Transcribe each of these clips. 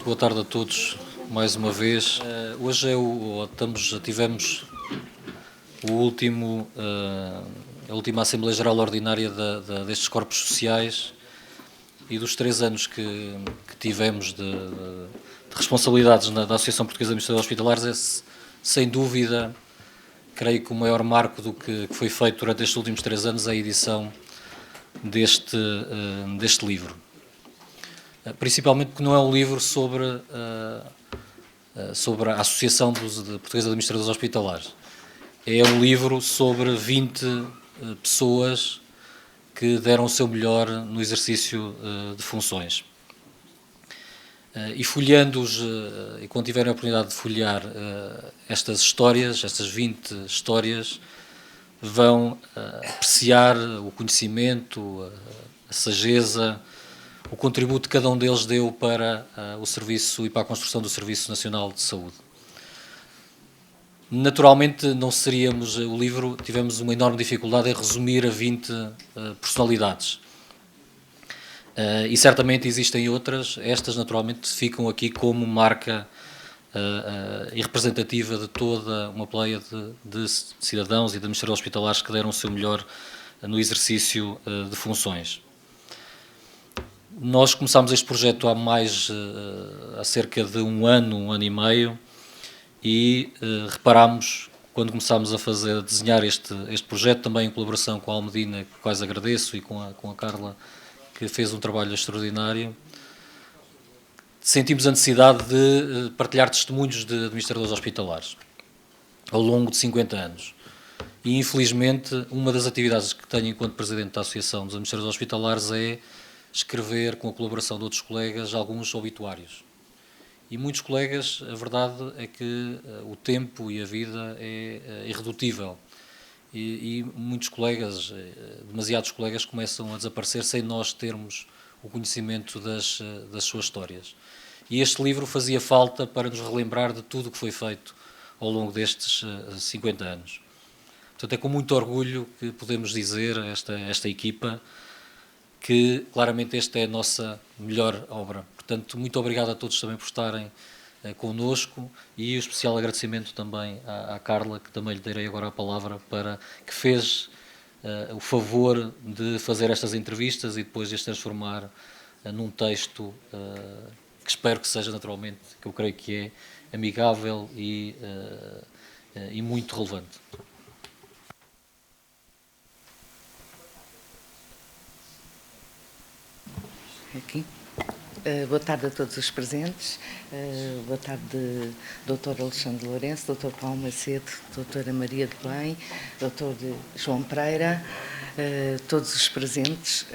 muito boa tarde a todos, mais uma vez. Hoje tivemos a última Assembleia Geral Ordinária destes corpos sociais, e dos 3 anos que tivemos de responsabilidades da Associação Portuguesa de Administradores Hospitalares, sem dúvida, creio que o maior marco do que foi feito durante estes últimos 3 anos é a edição deste livro. Principalmente porque não é um livro sobre a Associação Portuguesa de Administradores Hospitalares. É um livro sobre 20 pessoas que deram o seu melhor no exercício de funções. E folheando-os, e quando tiverem a oportunidade de folhear estas 20 histórias, vão apreciar o conhecimento, a sageza, o contributo que cada um deles deu para o serviço e para a construção do Serviço Nacional de Saúde. Naturalmente, não seríamos o livro, tivemos uma enorme dificuldade em resumir a 20 personalidades. E certamente existem outras, estas naturalmente ficam aqui como marca e representativa de toda uma pleia de cidadãos e de administradores hospitalares que deram o seu melhor no exercício de funções. Nós começámos este projeto há cerca de um ano e meio, e reparámos, quando começámos a desenhar este projeto, também em colaboração com a Almedina, quais agradeço, e com a Carla, que fez um trabalho extraordinário, sentimos a necessidade de partilhar testemunhos de administradores hospitalares ao longo de 50 anos. E, infelizmente, uma das atividades que tenho enquanto Presidente da Associação dos Administradores Hospitalares é escrever, com a colaboração de outros colegas, alguns obituários. E muitos colegas, a verdade é que o tempo e a vida é irredutível. E muitos colegas, demasiados colegas, começam a desaparecer sem nós termos o conhecimento das suas histórias. E este livro fazia falta para nos relembrar de tudo o que foi feito ao longo destes 50 anos. Portanto, é com muito orgulho que podemos dizer a esta equipa que claramente esta é a nossa melhor obra. Portanto, muito obrigado a todos também por estarem connosco, e um especial agradecimento também à Carla, que também lhe darei agora a palavra, que fez o favor de fazer estas entrevistas e depois de as transformar num texto que espero que seja naturalmente, que eu creio que é amigável e muito relevante. Aqui. Boa tarde a todos os presentes. Boa tarde, Dr. Alexandre Lourenço, Dr. Paulo Macedo, Dra. Maria de Bem, Dr. João Pereira, todos os presentes.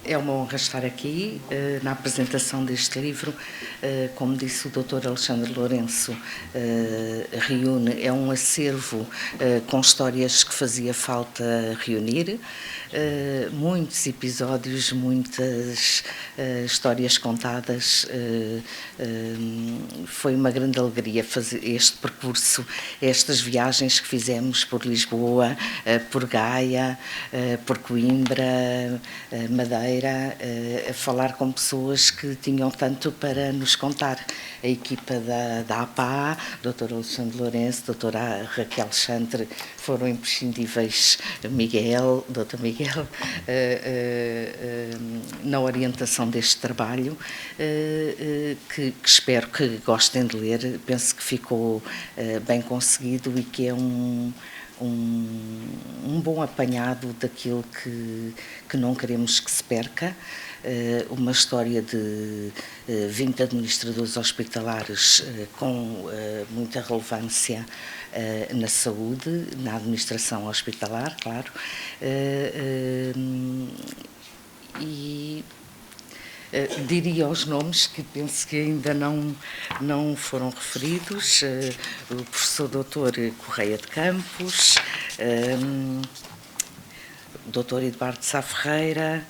É uma honra estar aqui na apresentação deste livro. Como disse o Dr. Alexandre Lourenço, é um acervo com histórias que fazia falta reunir. Muitos episódios, muitas histórias contadas. Foi uma grande alegria fazer este percurso, estas viagens que fizemos por Lisboa, por Gaia, por Coimbra, Madeira, a falar com pessoas que tinham tanto para nos contar. A equipa da APA, Dr. Alexandre Lourenço, Dra. Raquel Chantre, foram imprescindíveis. Miguel, Dr. Miguel, na orientação deste trabalho, que espero que gostem de ler. Penso que ficou bem conseguido e que é um bom apanhado daquilo que não queremos que se perca. Uma história de 20 administradores hospitalares com muita relevância na saúde, na administração hospitalar, claro, e diria os nomes que penso que ainda não foram referidos: o professor Dr. Correia de Campos, Dr. Eduardo Sá Ferreira,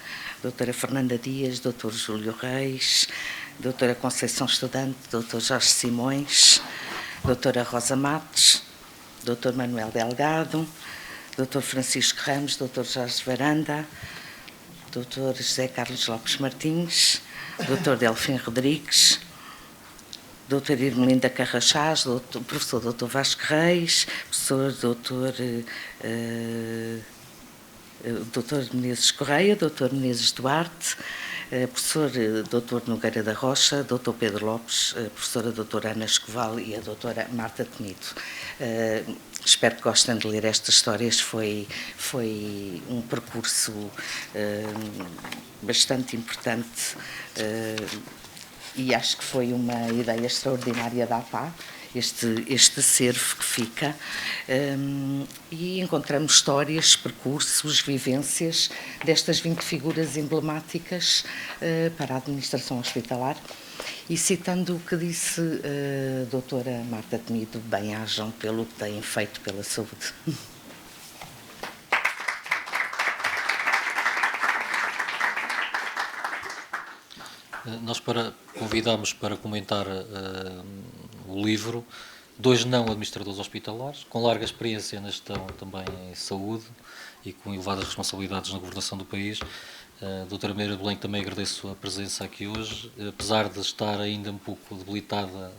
Dra. Fernanda Dias, Dr. Júlio Reis, Dra. Conceição Estudante, Dr. Jorge Simões, Dra. Rosa Matos, Dr. Manuel Delgado, Dr. Francisco Ramos, Dr. Jorge Varanda, Dr. José Carlos Lopes Martins, Dr. Delfim Rodrigues, Dr. Irmelinda Carrachás, professor Dr. Vasco Reis, professor Dr. Menezes Correia, Dr. Menezes Duarte, professor Dr. Nogueira da Rocha, Dr. Pedro Lopes, professora doutora Ana Escoval e a doutora Marta Temido. Espero que gostem de ler estas histórias. Foi um percurso bastante importante e acho que foi uma ideia extraordinária da APA, este acervo que fica, e encontramos histórias, percursos, vivências destas 20 figuras emblemáticas para a administração hospitalar. E citando o que disse a doutora Marta Temido, bem-ajam pelo que têm feito pela saúde. Nós convidámos para comentar o livro 2 não administradores hospitalares, com larga experiência na gestão também em saúde e com elevadas responsabilidades na governação do país. Doutora Meira Belém, também agradeço a presença aqui hoje, apesar de estar ainda um pouco debilitada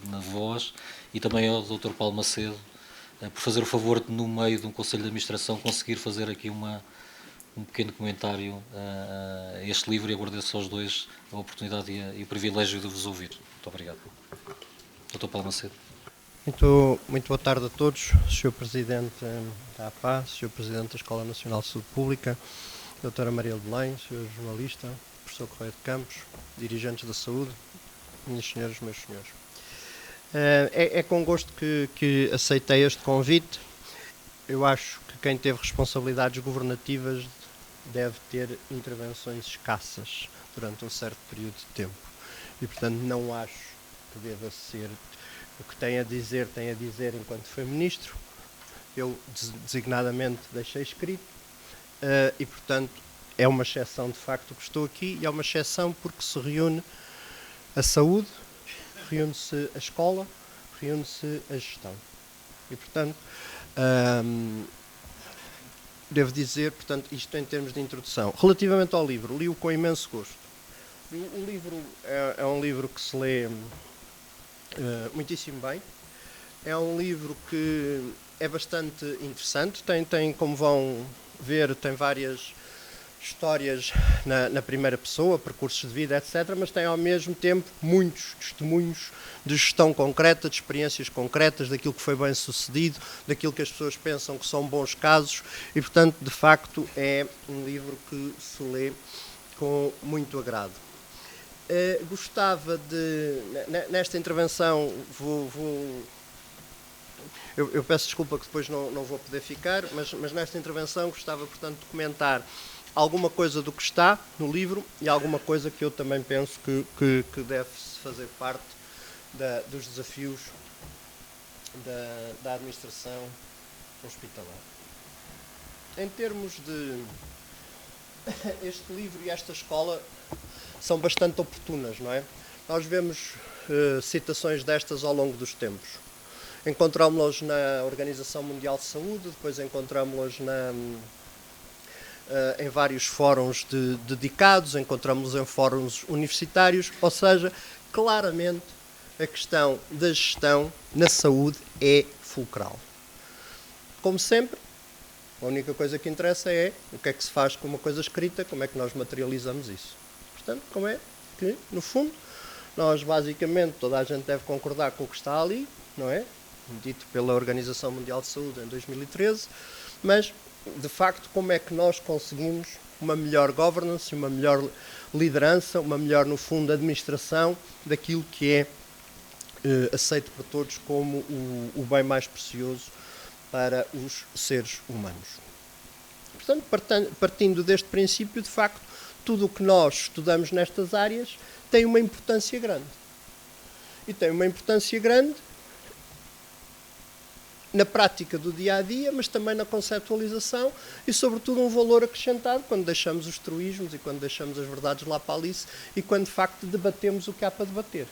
na voz, e também ao Dr. Paulo Macedo, por fazer o favor de, no meio de um Conselho de Administração, conseguir fazer aqui um pequeno comentário a este livro, e agradeço aos dois a oportunidade e o privilégio de vos ouvir. Muito obrigado. Dr. Paulo Macedo. Muito boa tarde a todos, Sr. Presidente da APA, Sr. Presidente da Escola Nacional de Saúde Pública, Doutora Maria Belém, Sr. Jornalista, Professor Correia de Campos, dirigentes da saúde, minhas senhoras, meus senhores. É com gosto que aceitei este convite. Eu acho que quem teve responsabilidades governativas deve ter intervenções escassas durante um certo período de tempo. E, portanto, não acho que deva ser o que tem a dizer enquanto foi Ministro. Eu, designadamente, deixei escrito. E, portanto, é uma exceção de facto que estou aqui, e é uma exceção porque se reúne a saúde, reúne-se a escola, reúne-se a gestão. E, portanto, devo dizer, portanto, isto em termos de introdução. Relativamente ao livro, li-o com imenso gosto. O livro é um livro que se lê muitíssimo bem. É um livro que é bastante interessante, tem como vão ver, tem várias histórias na primeira pessoa, percursos de vida, etc., mas tem ao mesmo tempo muitos testemunhos de gestão concreta, de experiências concretas, daquilo que foi bem sucedido, daquilo que as pessoas pensam que são bons casos, e, portanto, de facto, é um livro que se lê com muito agrado. Gostava de, nesta intervenção, eu peço desculpa que depois não vou poder ficar, mas nesta intervenção gostava, portanto, de comentar alguma coisa do que está no livro e alguma coisa que eu também penso que deve fazer parte dos desafios da administração hospitalar. Em termos de... Este livro e esta escola são bastante oportunas, não é? Nós vemos citações destas ao longo dos tempos. Encontramos-las na Organização Mundial de Saúde, depois encontramos-las em vários fóruns dedicados, encontramos-las em fóruns universitários, ou seja, claramente a questão da gestão na saúde é fulcral. Como sempre, a única coisa que interessa é o que é que se faz com uma coisa escrita, como é que nós materializamos isso. Portanto, como é que, no fundo, nós basicamente, toda a gente deve concordar com o que está ali, não é? Dito pela Organização Mundial de Saúde em 2013, mas, de facto, como é que nós conseguimos uma melhor governance, uma melhor liderança, uma melhor, no fundo, administração daquilo que é aceito por todos como o bem mais precioso para os seres humanos. Portanto, partindo deste princípio, de facto, tudo o que nós estudamos nestas áreas tem uma importância grande. E tem uma importância grande na prática do dia-a-dia, mas também na conceptualização e, sobretudo, um valor acrescentado quando deixamos os truísmos e quando deixamos as verdades lá para Alice e quando, de facto, debatemos o que há para debater.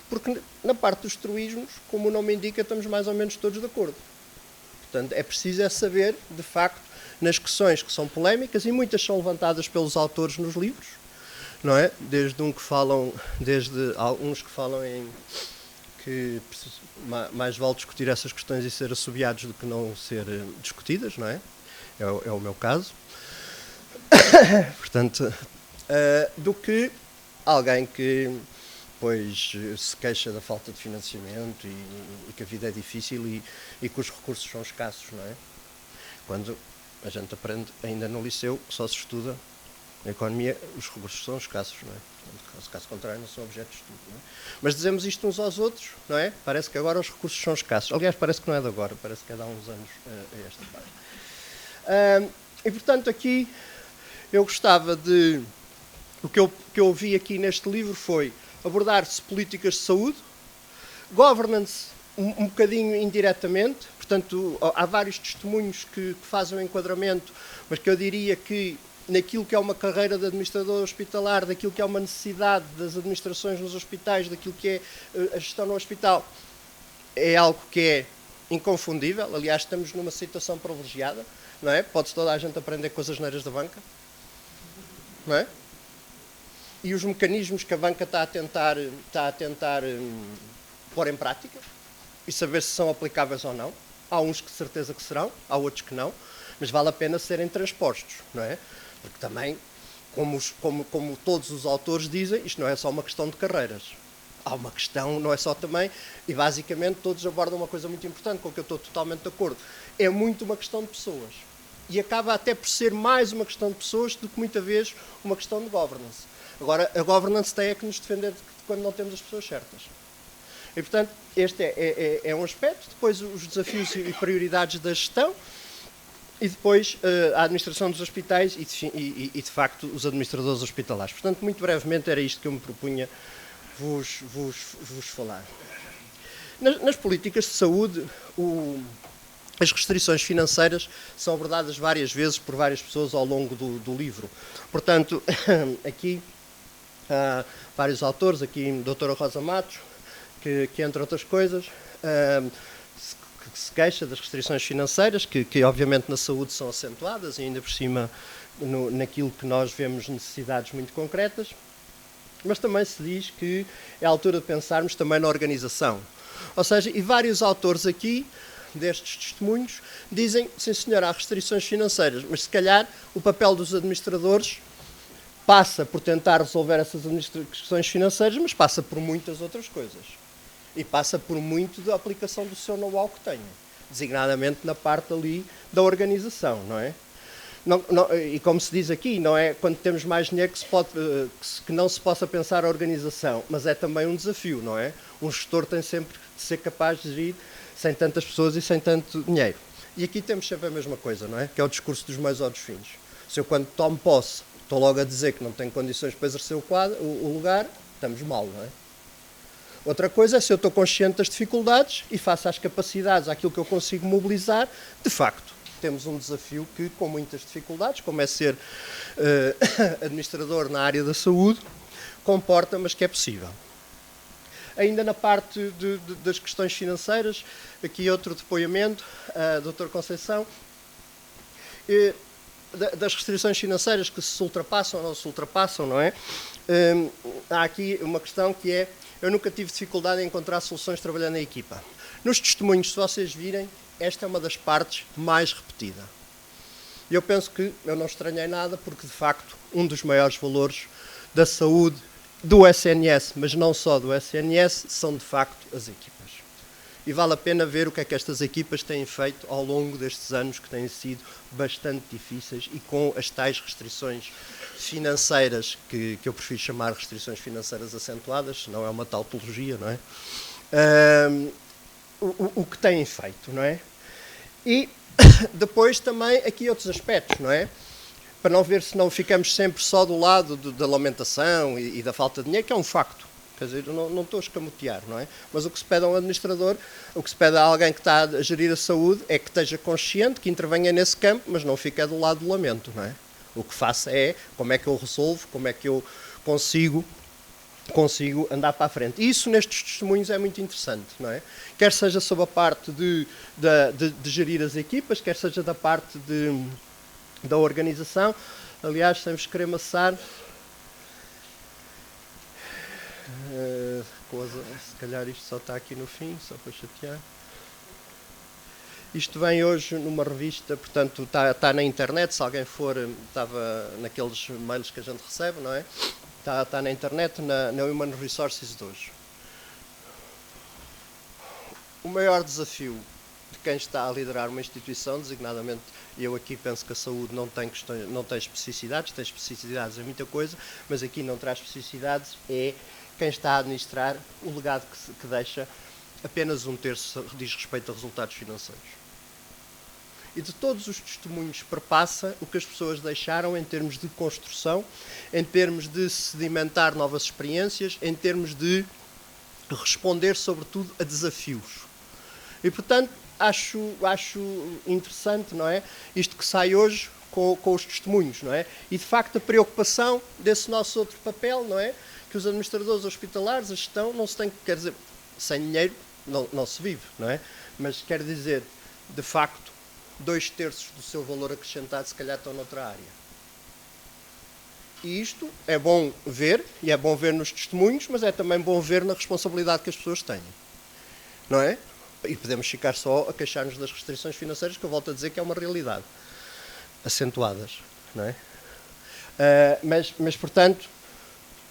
Porque na parte dos truísmos, como o nome indica, estamos mais ou menos todos de acordo. Portanto, é preciso saber, de facto, nas questões que são polémicas, e muitas são levantadas pelos autores nos livros, não é? Desde alguns que falam em que mais vale discutir essas questões e ser assobiados do que não ser discutidas, não é? É o meu caso. Portanto, do que alguém que pois se queixa da falta de financiamento e que a vida é difícil e que os recursos são escassos, não é? Quando a gente aprende ainda no liceu que só se estuda a economia, os recursos são escassos, não é? Portanto, caso contrário, não são objeto de estudo, não é? Mas dizemos isto uns aos outros, não é? Parece que agora os recursos são escassos. Aliás, parece que não é de agora, parece que é de há uns anos a esta parte. E, portanto, aqui eu gostava de... O que eu vi aqui neste livro foi abordar-se políticas de saúde, governance um bocadinho indiretamente, portanto, há vários testemunhos que fazem o enquadramento, mas que eu diria que naquilo que é uma carreira de administrador hospitalar, daquilo que é uma necessidade das administrações nos hospitais, daquilo que é a gestão no hospital, é algo que é inconfundível. Aliás, estamos numa situação privilegiada, não é? Pode toda a gente aprender com as asneiras da banca, não é? E os mecanismos que a banca está a tentar pôr em prática e saber se são aplicáveis ou não. Há uns que de certeza que serão, há outros que não, mas vale a pena serem transpostos, não é? Porque também, como todos os autores dizem, isto não é só uma questão de carreiras. Há uma questão, não é só também, e basicamente todos abordam uma coisa muito importante, com que eu estou totalmente de acordo. É muito uma questão de pessoas. E acaba até por ser mais uma questão de pessoas do que muitas vezes uma questão de governance. Agora, a governance tem que nos defender quando não temos as pessoas certas. E, portanto, este é um aspecto. Depois, os desafios e prioridades da gestão. E depois, a administração dos hospitais e, de facto, os administradores hospitalares. Portanto, muito brevemente, era isto que eu me propunha vos falar. Nas políticas de saúde, as restrições financeiras são abordadas várias vezes por várias pessoas ao longo do livro. Portanto, aqui há vários autores, aqui a doutora Rosa Matos, que entre outras coisas, que se queixa das restrições financeiras, que obviamente na saúde são acentuadas e ainda por cima naquilo que nós vemos necessidades muito concretas, mas também se diz que é a altura de pensarmos também na organização. Ou seja, e vários autores aqui, destes testemunhos, dizem, sim senhor, há restrições financeiras, mas se calhar o papel dos administradores passa por tentar resolver essas questões financeiras, mas passa por muitas outras coisas. E passa por muito da aplicação do seu know-how que tenham, designadamente na parte ali da organização, não é? E como se diz aqui, não é quando temos mais dinheiro que não se possa pensar a organização, mas é também um desafio, não é? Um gestor tem sempre de ser capaz de gerir sem tantas pessoas e sem tanto dinheiro. E aqui temos sempre a mesma coisa, não é? Que é o discurso dos meios ou dos fins. Se eu, quando tomo posse, estou logo a dizer que não tenho condições para exercer o lugar, estamos mal, não é? Outra coisa é se eu estou consciente das dificuldades e face às capacidades, àquilo que eu consigo mobilizar, de facto, temos um desafio que, com muitas dificuldades, como é ser administrador na área da saúde, comporta, mas que é possível. Ainda na parte das questões financeiras, aqui outro depoimento, Dr. Conceição, das restrições financeiras que se ultrapassam ou não se ultrapassam, não é? Há aqui uma questão que é: eu nunca tive dificuldade em encontrar soluções trabalhando em equipa. Nos testemunhos, se vocês virem, esta é uma das partes mais repetida. E eu penso que eu não estranhei nada, porque de facto um dos maiores valores da saúde do SNS, mas não só do SNS, são de facto as equipas. E vale a pena ver o que é que estas equipas têm feito ao longo destes anos, que têm sido bastante difíceis, e com as tais restrições financeiras, que eu prefiro chamar restrições financeiras acentuadas, não é uma tautologia, não é? O que têm feito, não é? E depois também aqui outros aspectos, não é? Para não ver se não ficamos sempre só do lado da lamentação e da falta de dinheiro, que é um facto. Quer dizer, eu não estou a escamotear, não é? Mas o que se pede a um administrador, o que se pede a alguém que está a gerir a saúde, é que esteja consciente, que intervenha nesse campo, mas não fique do lado do lamento, não é? O que faça é como é que eu resolvo, como é que eu consigo andar para a frente. E isso nestes testemunhos é muito interessante, não é? Quer seja sob a parte de gerir as equipas, quer seja da parte da organização. Aliás, temos que querer maçar. Se calhar isto só está aqui no fim, só para chatear. Isto vem hoje numa revista, portanto está na internet, se alguém for, estava naqueles mails que a gente recebe, não é? Está na internet, na Human Resources de hoje. O maior desafio de quem está a liderar uma instituição, designadamente, eu aqui penso que a saúde não tem especificidades, tem especificidades em muita coisa, mas aqui não traz especificidades, é quem está a administrar o legado que deixa, apenas 1/3 diz respeito a resultados financeiros. E de todos os testemunhos perpassa o que as pessoas deixaram em termos de construção, em termos de sedimentar novas experiências, em termos de responder, sobretudo, a desafios. E, portanto, acho interessante, não é? Isto que sai hoje com os testemunhos, não é? E, de facto, a preocupação desse nosso outro papel, não é? Que os administradores hospitalares, a gestão, não se tem, quer dizer, sem dinheiro não se vive, não é? Mas quer dizer, de facto, 2/3 do seu valor acrescentado se calhar estão noutra área. E isto é bom ver, e é bom ver nos testemunhos, mas é também bom ver na responsabilidade que as pessoas têm. Não é? E podemos ficar só a queixar-nos das restrições financeiras, que eu volto a dizer que é uma realidade. Acentuadas. Não é? Mas, portanto,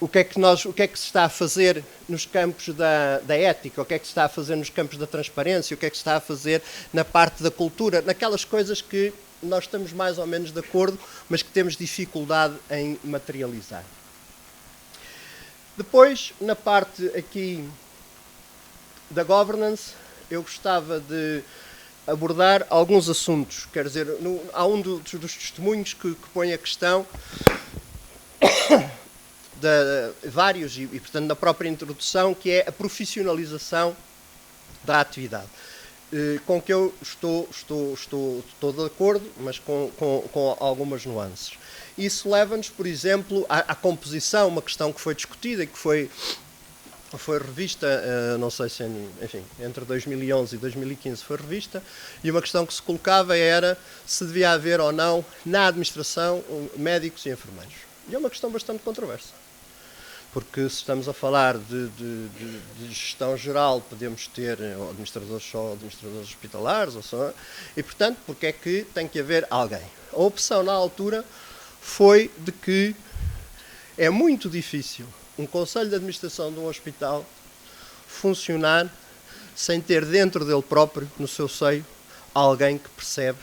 o que é que se está a fazer nos campos da ética, o que é que se está a fazer nos campos da transparência, o que é que se está a fazer na parte da cultura, naquelas coisas que nós estamos mais ou menos de acordo, mas que temos dificuldade em materializar. Depois, na parte aqui da governance, eu gostava de abordar alguns assuntos. Quer dizer, há um dos testemunhos que põe a questão vários, e portanto na própria introdução, que é a profissionalização da atividade, com que eu estou de acordo, mas com algumas nuances. Isso leva-nos, por exemplo, à composição, uma questão que foi discutida e que foi revista, não sei se, enfim, entre 2011 e 2015 foi revista, e uma questão que se colocava era se devia haver ou não na administração médicos e enfermeiros. E é uma questão bastante controversa. Porque se estamos a falar de gestão geral, podemos ter administradores hospitalares, e portanto, porque é que tem que haver alguém? A opção na altura foi de que é muito difícil um conselho de administração de um hospital funcionar sem ter dentro dele próprio, no seu seio, alguém que percebe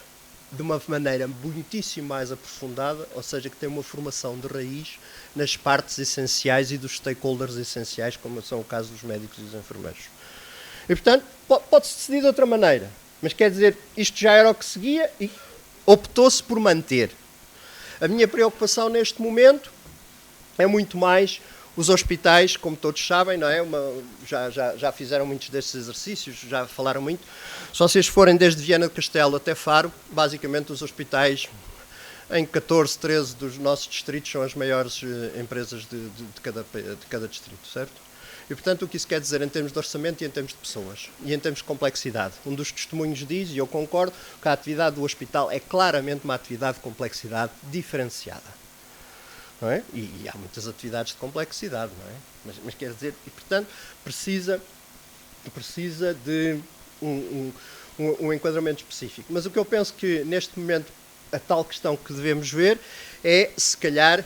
de uma maneira muitíssimo mais aprofundada, ou seja, que tem uma formação de raiz nas partes essenciais e dos stakeholders essenciais, como são o caso dos médicos e dos enfermeiros. E, portanto, pode-se decidir de outra maneira, mas quer dizer, isto já era o que seguia e optou-se por manter. A minha preocupação neste momento é muito mais os hospitais, como todos sabem, não é? Já fizeram muitos destes exercícios, já falaram muito. Se vocês forem desde Viana do Castelo até Faro, basicamente os hospitais em 14, 13 dos nossos distritos são as maiores empresas de cada distrito, certo? E, portanto, o que isso quer dizer em termos de orçamento e em termos de pessoas e em termos de complexidade. Um dos testemunhos diz, e eu concordo, que a atividade do hospital é claramente uma atividade de complexidade diferenciada. Não é? E há muitas atividades de complexidade, não é? Mas quer dizer, e portanto, precisa de um enquadramento específico. Mas o que eu penso que, neste momento, a tal questão que devemos ver é, se calhar,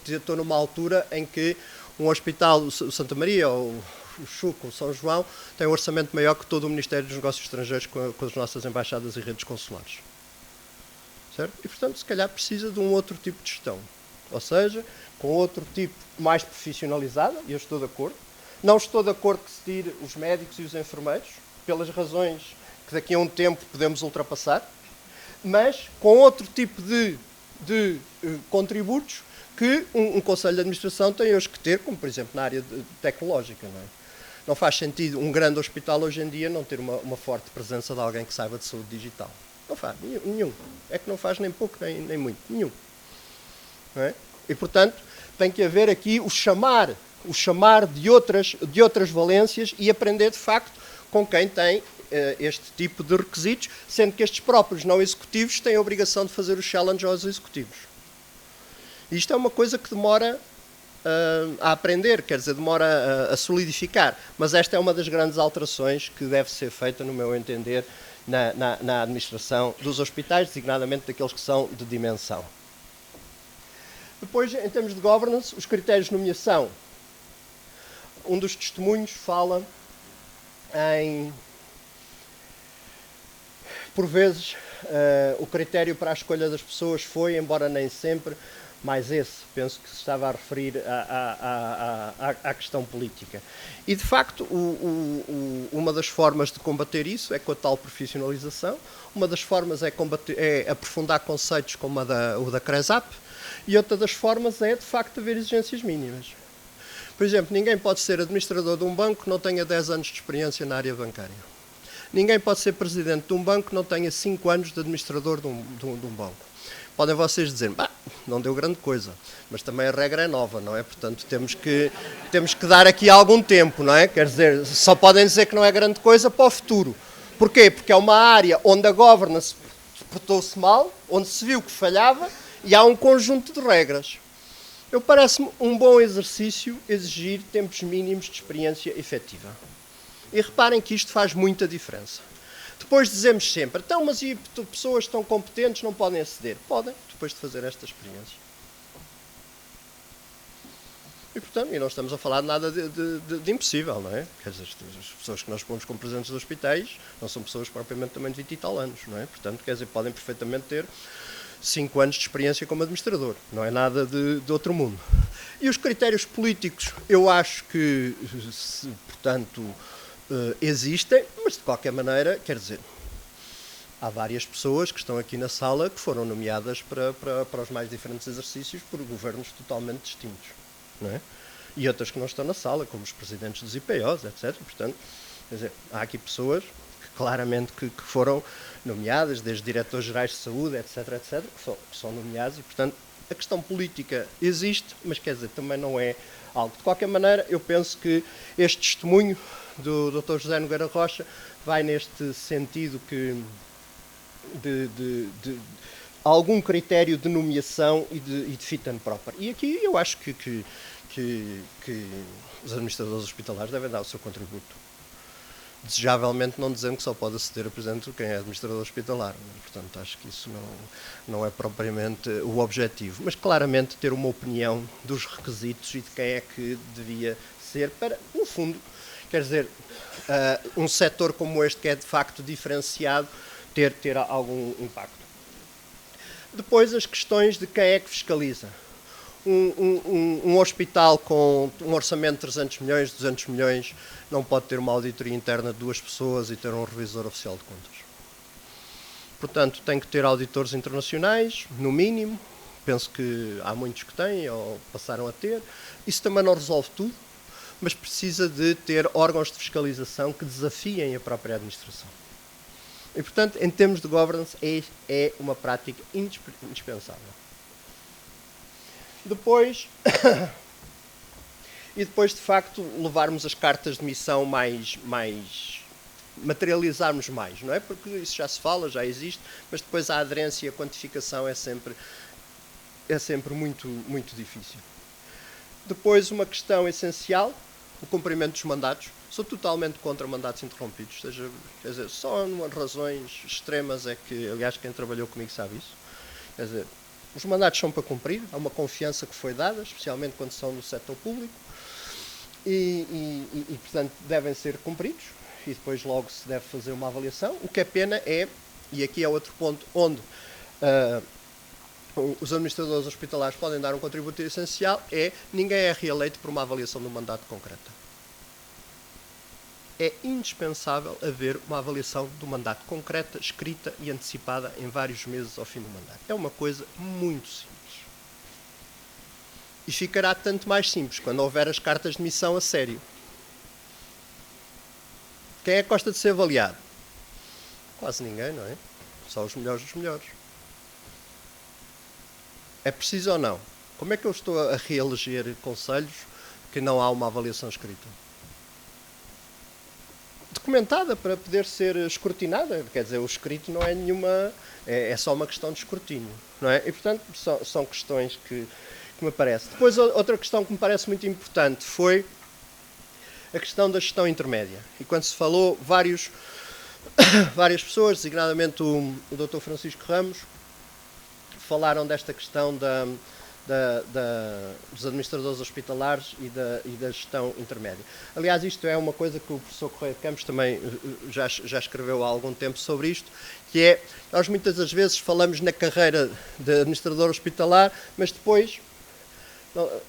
estou numa altura em que um hospital, o Santa Maria, ou o Chuco, o São João, tem um orçamento maior que todo o Ministério dos Negócios Estrangeiros com as nossas embaixadas e redes consulares. Certo? E, portanto, se calhar precisa de um outro tipo de gestão. Ou seja, com outro tipo mais profissionalizado, e eu estou de acordo. Não estou de acordo que se tire os médicos e os enfermeiros, pelas razões que daqui a um tempo podemos ultrapassar, mas com outro tipo de contributos que um Conselho de Administração tem hoje que ter, como por exemplo na área tecnológica. Não é? Não faz sentido um grande hospital hoje em dia não ter uma forte presença de alguém que saiba de saúde digital. Não faz, nenhum. É que não faz nem pouco nem muito, nenhum. Não é? E, portanto, tem que haver aqui o chamar de outras valências e aprender, de facto, com quem tem este tipo de requisitos, sendo que estes próprios não executivos têm a obrigação de fazer o challenge aos executivos. E isto é uma coisa que demora a aprender, quer dizer, demora a solidificar. Mas esta é uma das grandes alterações que deve ser feita, no meu entender, na administração dos hospitais, designadamente daqueles que são de dimensão. Depois, em termos de governance, os critérios de nomeação. Um dos testemunhos fala em, por vezes, o critério para a escolha das pessoas foi, embora nem sempre, mais esse, penso que se estava a referir à questão política. E, de facto, uma das formas de combater isso é com a tal profissionalização, uma das formas é aprofundar conceitos como o da CRESAP, e outra das formas é, de facto, haver exigências mínimas. Por exemplo, ninguém pode ser administrador de um banco que não tenha 10 anos de experiência na área bancária. Ninguém pode ser presidente de um banco que não tenha 5 anos de administrador de um banco. Podem vocês dizer, não deu grande coisa, mas também a regra é nova, não é? Portanto, temos que dar aqui algum tempo, não é? Quer dizer, só podem dizer que não é grande coisa para o futuro. Porquê? Porque é uma área onde a governance portou-se mal, onde se viu que falhava e há um conjunto de regras. Parece-me um bom exercício exigir tempos mínimos de experiência efetiva. E reparem que isto faz muita diferença. Depois dizemos sempre, então, mas e pessoas tão competentes não podem aceder? Podem, depois de fazer esta experiência. E, portanto, não estamos a falar de nada de impossível, não é? Quer dizer, as pessoas que nós pomos como presidentes dos hospitais não são pessoas propriamente também de 20 e tal anos, não é? Portanto, quer dizer, podem perfeitamente ter 5 anos de experiência como administrador. Não é nada de outro mundo. E os critérios políticos, eu acho que, portanto, existem, mas de qualquer maneira, quer dizer, há várias pessoas que estão aqui na sala que foram nomeadas para os mais diferentes exercícios por governos totalmente distintos, não é? E outras que não estão na sala, como os presidentes dos IPOs, etc. Portanto, quer dizer, há aqui pessoas que claramente que foram nomeadas, desde diretores gerais de saúde, etc., que são nomeados e, portanto, a questão política existe, mas quer dizer, também não é algo. De qualquer maneira, eu penso que este testemunho do Dr. José Nogueira Rocha vai neste sentido que de algum critério de nomeação e de fit and proper. E aqui eu acho que os administradores hospitalares devem dar o seu contributo. Desejavelmente não dizendo que só pode aceder a presidente quem é administrador hospitalar. Portanto, acho que isso não é propriamente o objetivo. Mas claramente ter uma opinião dos requisitos e de quem é que devia ser para, no fundo, quer dizer, um setor como este que é de facto diferenciado ter algum impacto. Depois as questões de quem é que fiscaliza. Um hospital com um orçamento de 300 milhões, 200 milhões, não pode ter uma auditoria interna de 2 pessoas e ter um revisor oficial de contas. Portanto, tem que ter auditores internacionais, no mínimo. Penso que há muitos que têm ou passaram a ter. Isso também não resolve tudo, mas precisa de ter órgãos de fiscalização que desafiem a própria administração. E, portanto, em termos de governance, é uma prática indispensável. Depois, de facto, levarmos as cartas de missão materializarmos mais, não é? Porque isso já se fala, já existe, mas depois a aderência e a quantificação é sempre muito, muito difícil. Depois, uma questão essencial, o cumprimento dos mandatos. Sou totalmente contra mandatos interrompidos, quer dizer, só em razões extremas é que, aliás, quem trabalhou comigo sabe isso. Quer dizer, os mandatos são para cumprir, há uma confiança que foi dada, especialmente quando são no setor público, e portanto, devem ser cumpridos, e depois logo se deve fazer uma avaliação. O que é pena é, e aqui é outro ponto onde os administradores hospitalares podem dar um contributo essencial, ninguém é reeleito por uma avaliação do mandato concreta. É indispensável haver uma avaliação do mandato concreta, escrita e antecipada em vários meses ao fim do mandato. É uma coisa muito simples. E ficará tanto mais simples quando houver as cartas de missão a sério. Quem é que gosta de ser avaliado? Quase ninguém, não é? Só os melhores dos melhores. É preciso ou não? Como é que eu estou a reeleger conselhos que não há uma avaliação escrita? Documentada para poder ser escrutinada, quer dizer, o escrito não é nenhuma, é só uma questão de escrutínio, não é? E portanto são questões que que me parece. Depois, outra questão que me parece muito importante foi a questão da gestão intermédia. E quando se falou, várias pessoas, designadamente o Dr. Francisco Ramos, falaram desta questão dos administradores hospitalares e da gestão intermédia. Aliás, isto é uma coisa que o professor Correia de Campos também já escreveu há algum tempo sobre isto, que é, nós muitas das vezes falamos na carreira de administrador hospitalar, mas depois,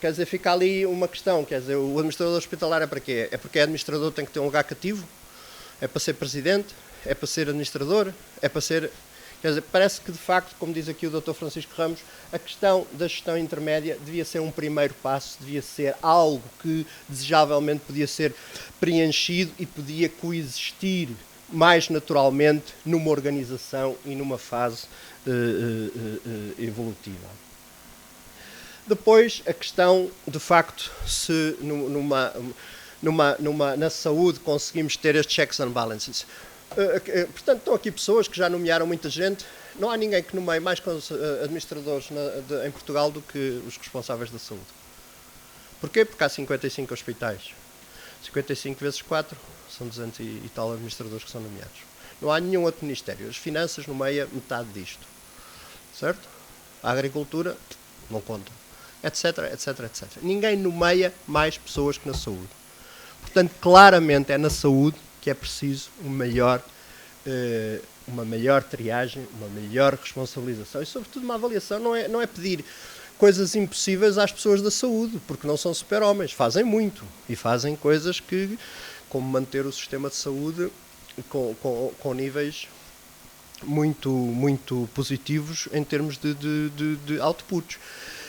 quer dizer, fica ali uma questão, quer dizer, o administrador hospitalar é para quê? É porque administrador tem que ter um lugar cativo? É para ser presidente? É para ser administrador? É para ser... Quer dizer, parece que, de facto, como diz aqui o Dr. Francisco Ramos, a questão da gestão intermédia devia ser um primeiro passo, devia ser algo que, desejavelmente, podia ser preenchido e podia coexistir mais naturalmente numa organização e numa fase evolutiva. Depois, a questão, de facto, se na saúde conseguimos ter estes checks and balances. Portanto, estão aqui pessoas que já nomearam muita gente. Não há ninguém que nomeie mais administradores em Portugal do que os responsáveis da saúde. Porquê? Porque há 55 hospitais. 55 vezes 4 são 200 e tal administradores que são nomeados. Não há nenhum outro ministério. As finanças nomeia metade disto. Certo? A agricultura não conta. Etc, etc, etc. Ninguém nomeia mais pessoas que na saúde. Portanto, claramente é na saúde que é preciso uma maior triagem, uma maior responsabilização e, sobretudo, uma avaliação. Não é pedir coisas impossíveis às pessoas da saúde, porque não são super-homens. Fazem muito e fazem coisas como manter o sistema de saúde com níveis muito, muito positivos em termos de outputs.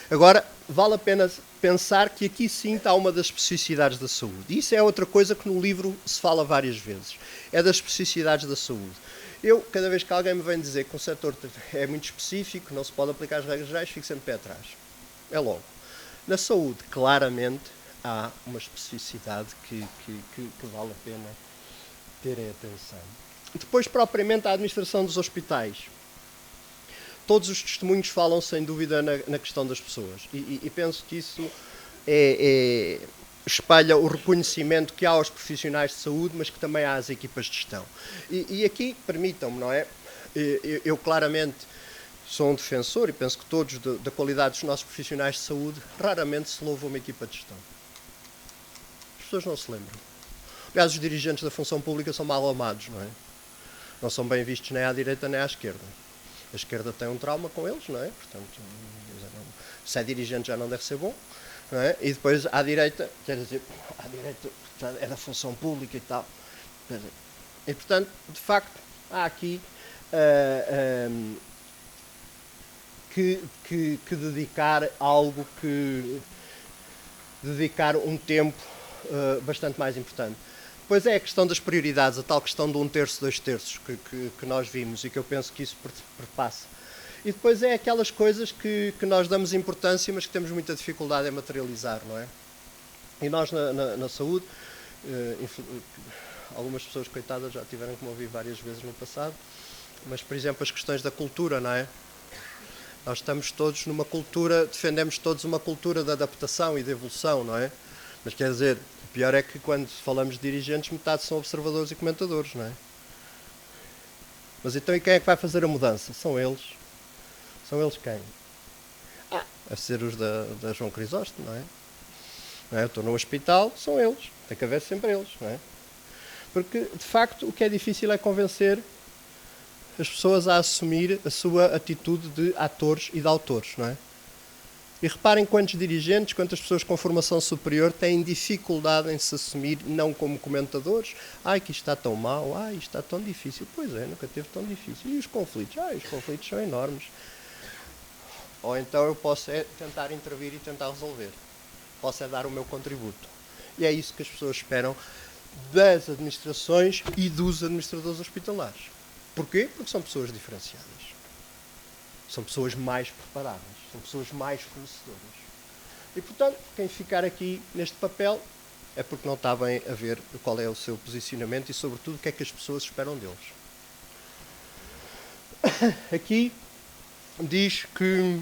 Agora, vale a pena pensar que aqui sim está uma das especificidades da saúde. E isso é outra coisa que no livro se fala várias vezes. É das especificidades da saúde. Eu, cada vez que alguém me vem dizer que um setor é muito específico, não se pode aplicar as regras gerais, fico sempre pé atrás. É logo. Na saúde, claramente, há uma especificidade que vale a pena terem atenção. Depois, propriamente, a administração dos hospitais. Todos os testemunhos falam, sem dúvida, na questão das pessoas. E penso que isso espelha o reconhecimento que há aos profissionais de saúde, mas que também há às equipas de gestão. E aqui, permitam-me, não é? Eu claramente sou um defensor, e penso que todos, da qualidade dos nossos profissionais de saúde, raramente se louva uma equipa de gestão. As pessoas não se lembram. Aliás, os dirigentes da função pública são mal amados, não é? Não são bem vistos nem à direita nem à esquerda. A esquerda tem um trauma com eles, não é? Portanto, se é dirigente já não deve ser bom, não é? E depois à direita, quer dizer, à direita é da função pública e tal. E portanto, de facto, há aqui que dedicar algo dedicar um tempo bastante mais importante. Depois é a questão das prioridades, a tal questão de 1/3, 2/3 que nós vimos e que eu penso que isso perpassa. E depois é aquelas coisas que nós damos importância, mas que temos muita dificuldade em materializar, não é? E nós na saúde, algumas pessoas, coitadas, já tiveram que me ouvir várias vezes no passado, mas, por exemplo, as questões da cultura, não é? Nós estamos todos numa cultura, defendemos todos uma cultura de adaptação e de evolução, não é? Mas quer dizer, o pior é que quando falamos de dirigentes, metade são observadores e comentadores, não é? Mas então e quem é que vai fazer a mudança? São eles. São eles quem? Deve ser os da João Crisóstomo, não é? Eu estou no hospital, são eles. Tem que haver sempre eles, não é? Porque, de facto, o que é difícil é convencer as pessoas a assumir a sua atitude de atores e de autores, não é? E reparem quantos dirigentes, quantas pessoas com formação superior têm dificuldade em se assumir não como comentadores. Ai, que isto está tão mal, ai, isto está tão difícil. Pois é, nunca teve tão difícil. E os conflitos? Os conflitos são enormes. Ou então eu posso tentar intervir e tentar resolver. Posso dar o meu contributo. E é isso que as pessoas esperam das administrações e dos administradores hospitalares. Porquê? Porque são pessoas diferenciadas. São pessoas mais preparadas. São pessoas mais conhecedoras. E, portanto, quem ficar aqui neste papel é porque não está bem a ver qual é o seu posicionamento e, sobretudo, o que é que as pessoas esperam deles. Aqui diz que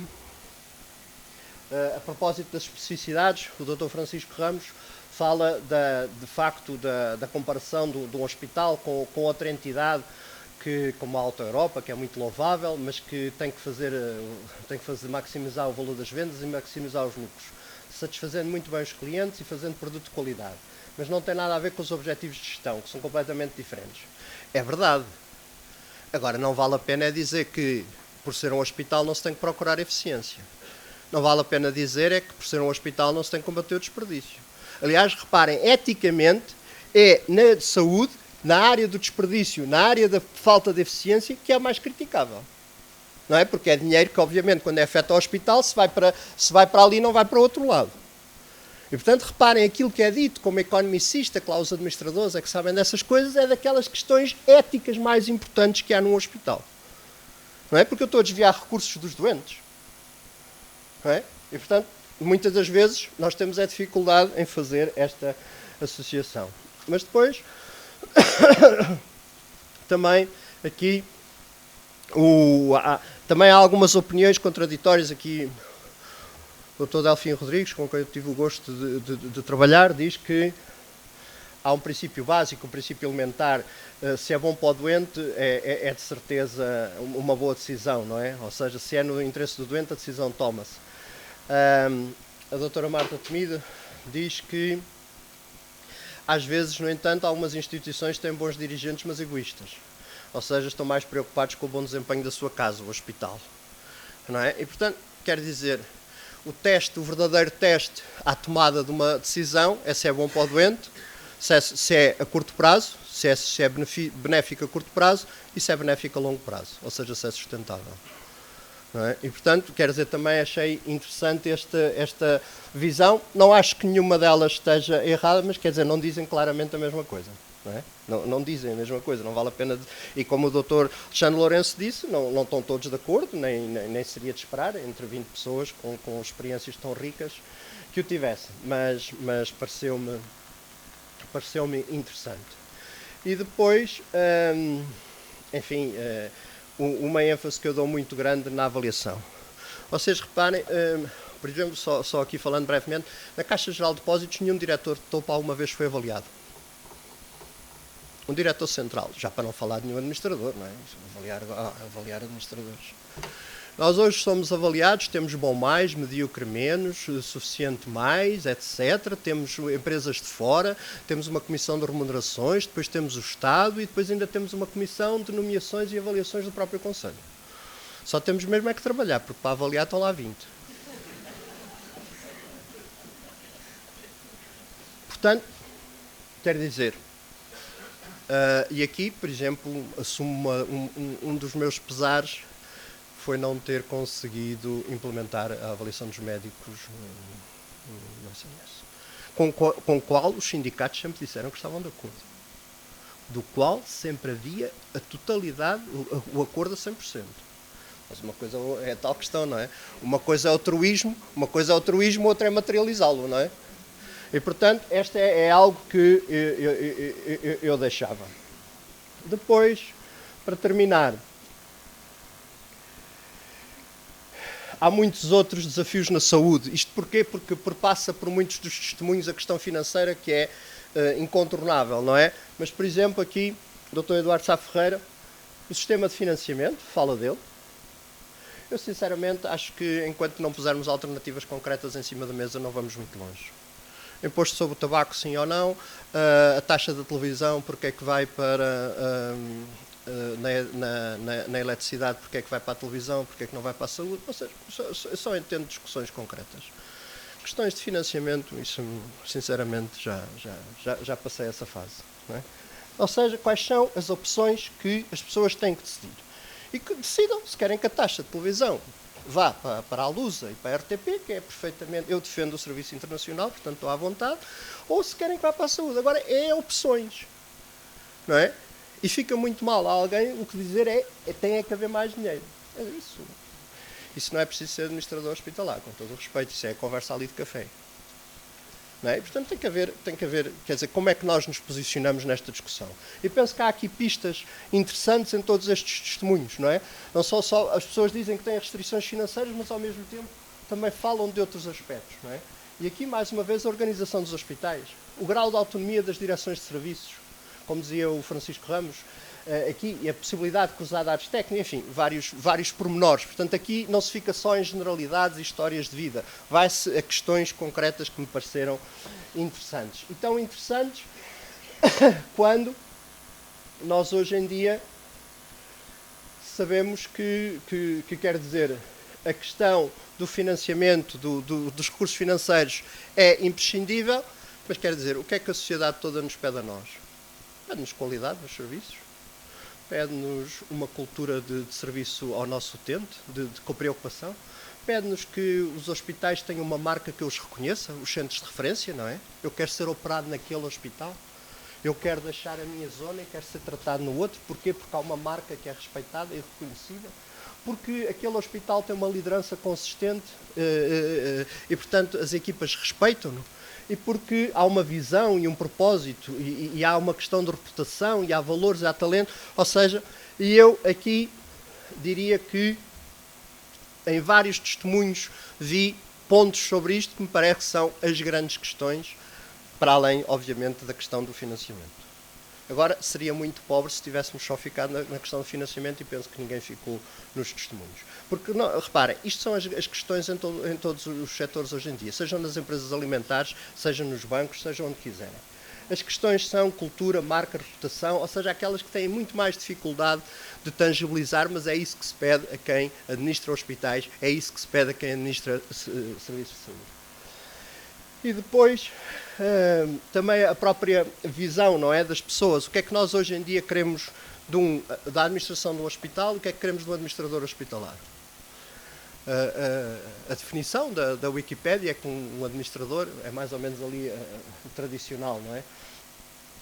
A propósito das especificidades, o Dr. Francisco Ramos fala, de facto, da comparação de um hospital com outra entidade, como a Alta Europa, que é muito louvável, mas que tem que fazer maximizar o valor das vendas e maximizar os lucros, satisfazendo muito bem os clientes e fazendo produto de qualidade. Mas não tem nada a ver com os objetivos de gestão, que são completamente diferentes. É verdade. Agora, não vale a pena dizer que, por ser um hospital, não se tem que procurar eficiência. Não vale a pena dizer que, por ser um hospital, não se tem que combater o desperdício. Aliás, reparem, eticamente, é na saúde, na área do desperdício, na área da falta de eficiência, que é a mais criticável. Não é? Porque é dinheiro que, obviamente, quando é afeta ao hospital, se vai para ali, não vai para o outro lado. E, portanto, reparem, aquilo que é dito como economicista, que lá os administradores é que sabem dessas coisas, é daquelas questões éticas mais importantes que há num hospital. Não é? Porque eu estou a desviar recursos dos doentes. Não é? E, portanto, muitas das vezes, nós temos a dificuldade em fazer esta associação. Mas depois, também aqui, também há algumas opiniões contraditórias aqui. O Dr. Delfim Rodrigues, com quem eu tive o gosto de trabalhar, diz que há um princípio básico, um princípio elementar. Se é bom para o doente, é de certeza uma boa decisão, não é? Ou seja, se é no interesse do doente, a decisão toma-se. A doutora Marta Temido diz que, às vezes, no entanto, algumas instituições têm bons dirigentes, mas egoístas. Ou seja, estão mais preocupados com o bom desempenho da sua casa, o hospital. Não é? E, portanto, quer dizer, o verdadeiro teste à tomada de uma decisão é se é bom para o doente, se é a curto prazo, se é benéfico a curto prazo e se é benéfico a longo prazo, ou seja, se é sustentável. Não é? E, portanto, quer dizer, também achei interessante esta visão. Não acho que nenhuma delas esteja errada, mas, quer dizer, não dizem claramente a mesma coisa. Não é? Não dizem a mesma coisa, não vale a pena. E como o Dr. Alexandre Lourenço disse, não estão todos de acordo, nem seria de esperar, entre 20 pessoas com experiências tão ricas que o tivessem. Mas pareceu-me interessante. E depois, enfim, uma ênfase que eu dou muito grande na avaliação. Vocês reparem, por exemplo, só aqui falando brevemente, na Caixa Geral de Depósitos nenhum diretor de topo alguma vez foi avaliado. Um diretor central, já para não falar de nenhum administrador, não é? Avaliar administradores. Nós hoje somos avaliados, temos bom mais, medíocre menos, suficiente mais, etc. Temos empresas de fora, temos uma comissão de remunerações, depois temos o Estado e depois ainda temos uma comissão de nomeações e avaliações do próprio Conselho. Só temos mesmo é que trabalhar, porque para avaliar estão lá 20. Portanto, quer dizer, e aqui, por exemplo, assumo um dos meus pesares foi não ter conseguido implementar a avaliação dos médicos no SNS. Com o qual os sindicatos sempre disseram que estavam de acordo. Do qual sempre havia a totalidade, o acordo a 100%. Mas uma coisa é tal questão, não é? Uma coisa é altruísmo, outra é materializá-lo, não é? E, portanto, esta é algo que eu deixava. Depois, para terminar, há muitos outros desafios na saúde. Isto porquê? Porque perpassa por muitos dos testemunhos a questão financeira, que é incontornável, não é? Mas, por exemplo, aqui, o Dr. Eduardo Sá Ferreira, o sistema de financiamento, fala dele. Eu, sinceramente, acho que, enquanto não pusermos alternativas concretas em cima da mesa, não vamos muito longe. Imposto sobre o tabaco, sim ou não? A taxa da televisão, porque é que vai para... na eletricidade, porque é que vai para a televisão, porque é que não vai para a saúde? Ou seja, eu só entendo discussões concretas. Questões de financiamento, isso, sinceramente, já passei essa fase. Não é? Ou seja, quais são as opções que as pessoas têm que decidir? E que decidam se querem que a taxa de televisão vá para a Lusa e para a RTP, que é perfeitamente... Eu defendo o serviço internacional, portanto estou à vontade, ou se querem que vá para a saúde. Agora, é opções. Não é? E fica muito mal a alguém o que dizer tem que haver mais dinheiro. É isso. Isso não é preciso ser administrador hospitalar, com todo o respeito. Isso é conversa ali de café. Não é? E, portanto, tem que haver, quer dizer, como é que nós nos posicionamos nesta discussão. E penso que há aqui pistas interessantes em todos estes testemunhos, não é? Não só as pessoas dizem que têm restrições financeiras, mas ao mesmo tempo também falam de outros aspectos, não é? E aqui, mais uma vez, a organização dos hospitais, o grau de autonomia das direções de serviços, como dizia o Francisco Ramos, aqui a possibilidade de cruzar dados técnicos, enfim, vários pormenores. Portanto, aqui não se fica só em generalidades e histórias de vida, vai-se a questões concretas que me pareceram interessantes. E tão interessantes quando nós hoje em dia sabemos que quer dizer, a questão do financiamento, dos recursos financeiros é imprescindível, mas quer dizer, o que é que a sociedade toda nos pede a nós? Pede-nos qualidade nos serviços, pede-nos uma cultura de serviço ao nosso utente, de preocupação, pede-nos que os hospitais tenham uma marca que eu os reconheça, os centros de referência, não é? Eu quero ser operado naquele hospital, eu quero deixar a minha zona e quero ser tratado no outro. Porquê? Porque há uma marca que é respeitada e reconhecida, porque aquele hospital tem uma liderança consistente e, portanto, as equipas respeitam-no, e porque há uma visão e um propósito e há uma questão de reputação e há valores, há talento, ou seja, e eu aqui diria que em vários testemunhos vi pontos sobre isto que me parece que são as grandes questões, para além, obviamente, da questão do financiamento. Agora, seria muito pobre se tivéssemos só ficado na questão do financiamento, e penso que ninguém ficou nos testemunhos. Porque, não, reparem, isto são as questões em todos os setores hoje em dia, sejam nas empresas alimentares, sejam nos bancos, sejam onde quiserem. As questões são cultura, marca, reputação, ou seja, aquelas que têm muito mais dificuldade de tangibilizar, mas é isso que se pede a quem administra hospitais, é isso que se pede a quem administra serviços de saúde. E depois, também a própria visão, não é, das pessoas. O que é que nós hoje em dia queremos da administração do hospital, o que é que queremos do administrador hospitalar? A definição da Wikipédia é que um administrador é mais ou menos ali tradicional, não é?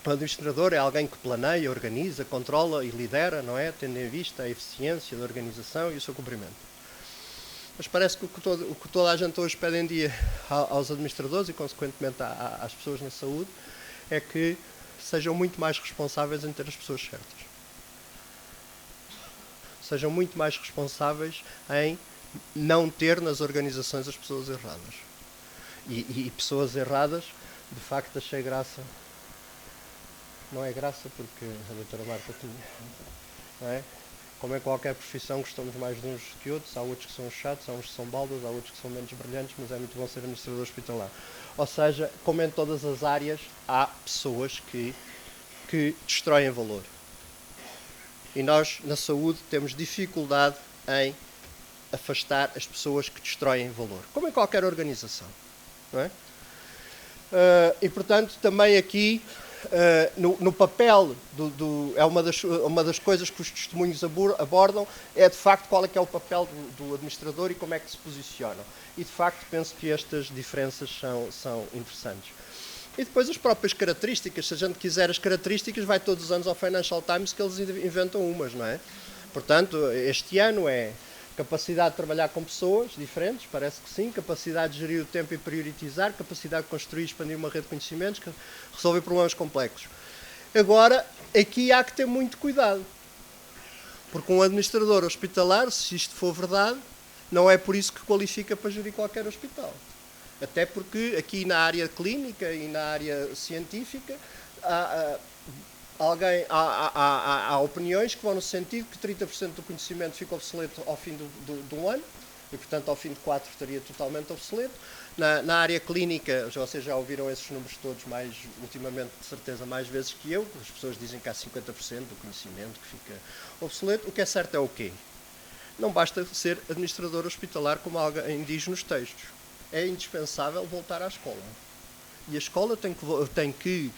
O administrador é alguém que planeia, organiza, controla e lidera, não é? Tendo em vista a eficiência da organização e o seu cumprimento. Mas parece que o que toda a gente hoje pede em dia aos administradores e, consequentemente, às pessoas na saúde, é que sejam muito mais responsáveis em ter as pessoas certas. Sejam muito mais responsáveis em não ter nas organizações as pessoas erradas. E pessoas erradas, de facto, achei graça. Não é graça porque a doutora Marta tinha, não é? Como em qualquer profissão, gostamos mais de uns que outros, há outros que são chatos, há uns que são baldas, há outros que são menos brilhantes, mas é muito bom ser administrador hospitalar. Ou seja, como em todas as áreas, há pessoas que destroem valor. E nós, na saúde, temos dificuldade em afastar as pessoas que destroem valor, como em qualquer organização, não é? E, portanto, também aqui, no papel, é uma das coisas que os testemunhos abordam, é de facto qual é que é o papel do administrador e como é que se posicionam. E de facto penso que estas diferenças são interessantes. E depois as próprias características, se a gente quiser as características, vai todos os anos ao Financial Times que eles inventam umas, não é? Portanto, este ano é capacidade de trabalhar com pessoas diferentes, parece que sim, capacidade de gerir o tempo e priorizar, capacidade de construir e expandir uma rede de conhecimentos, resolver problemas complexos. Agora, aqui há que ter muito cuidado, porque um administrador hospitalar, se isto for verdade, não é por isso que qualifica para gerir qualquer hospital. Até porque aqui na área clínica e na área científica há opiniões que vão no sentido que 30% do conhecimento fica obsoleto ao fim do ano, e portanto ao fim de 4 estaria totalmente obsoleto. Na área clínica, vocês já ouviram esses números todos, mais ultimamente de certeza mais vezes que eu, as pessoas dizem que há 50% do conhecimento que fica obsoleto. O que é certo é o quê? Não basta ser administrador hospitalar, como alguém diz nos textos. É indispensável voltar à escola. E a escola tem que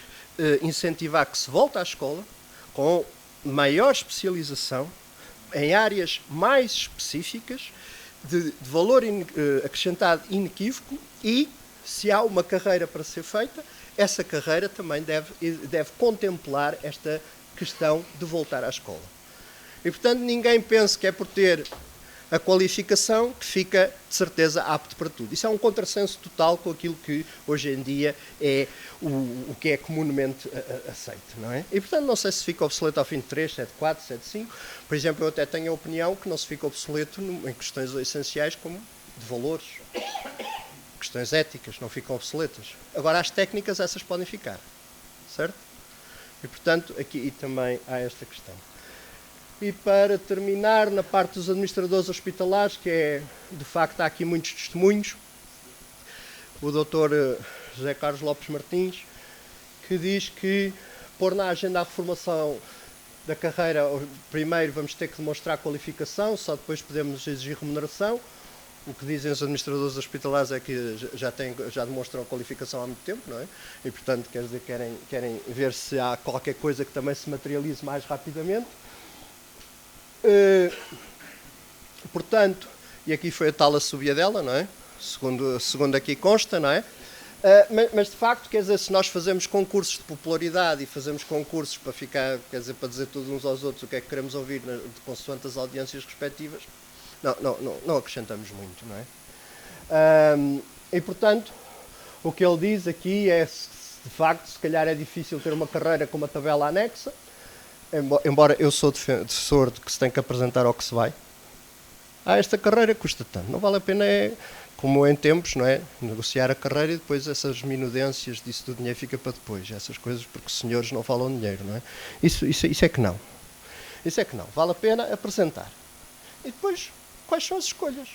incentivar que se volte à escola com maior especialização em áreas mais específicas, de valor acrescentado inequívoco, e se há uma carreira para ser feita, essa carreira também deve contemplar esta questão de voltar à escola. E, portanto, ninguém pense que é por ter a qualificação que fica, de certeza, apto para tudo. Isso é um contrassenso total com aquilo que, hoje em dia, é o que é comumente aceito, não é? E, portanto, não sei se fica obsoleto ao fim de 3, 7, 4, 7, 5. Por exemplo, eu até tenho a opinião que não se fica obsoleto em questões essenciais como de valores. questões éticas não ficam obsoletas. Agora, as técnicas, essas podem ficar, certo? E, portanto, aqui também há esta questão. E para terminar, na parte dos administradores hospitalares, que é, de facto, há aqui muitos testemunhos, o Dr. José Carlos Lopes Martins, que diz que pôr na agenda a reformação da carreira, primeiro vamos ter que demonstrar qualificação, só depois podemos exigir remuneração. O que dizem os administradores hospitalares é que já demonstram a qualificação há muito tempo, não é? E, portanto, quer dizer, querem ver se há qualquer coisa que também se materialize mais rapidamente. Portanto, e aqui foi a tal subida dela, não é? Segundo aqui consta, não é? Mas de facto, quer dizer, se nós fazemos concursos de popularidade e fazemos concursos para ficar, quer dizer, para dizer todos uns aos outros o que é que queremos ouvir de consoante as audiências respectivas, não acrescentamos muito, não é? E portanto, o que ele diz aqui é, de facto, se calhar é difícil ter uma carreira com uma tabela anexa, embora eu sou defensor de que se tem que apresentar ao que se vai. Esta carreira custa tanto, não vale a pena, como em tempos, não é? Negociar a carreira e depois essas minudências disso do dinheiro fica para depois, essas coisas, porque os senhores não falam dinheiro, não é? Isso é que não. Isso é que não. Vale a pena apresentar. E depois, quais são as escolhas?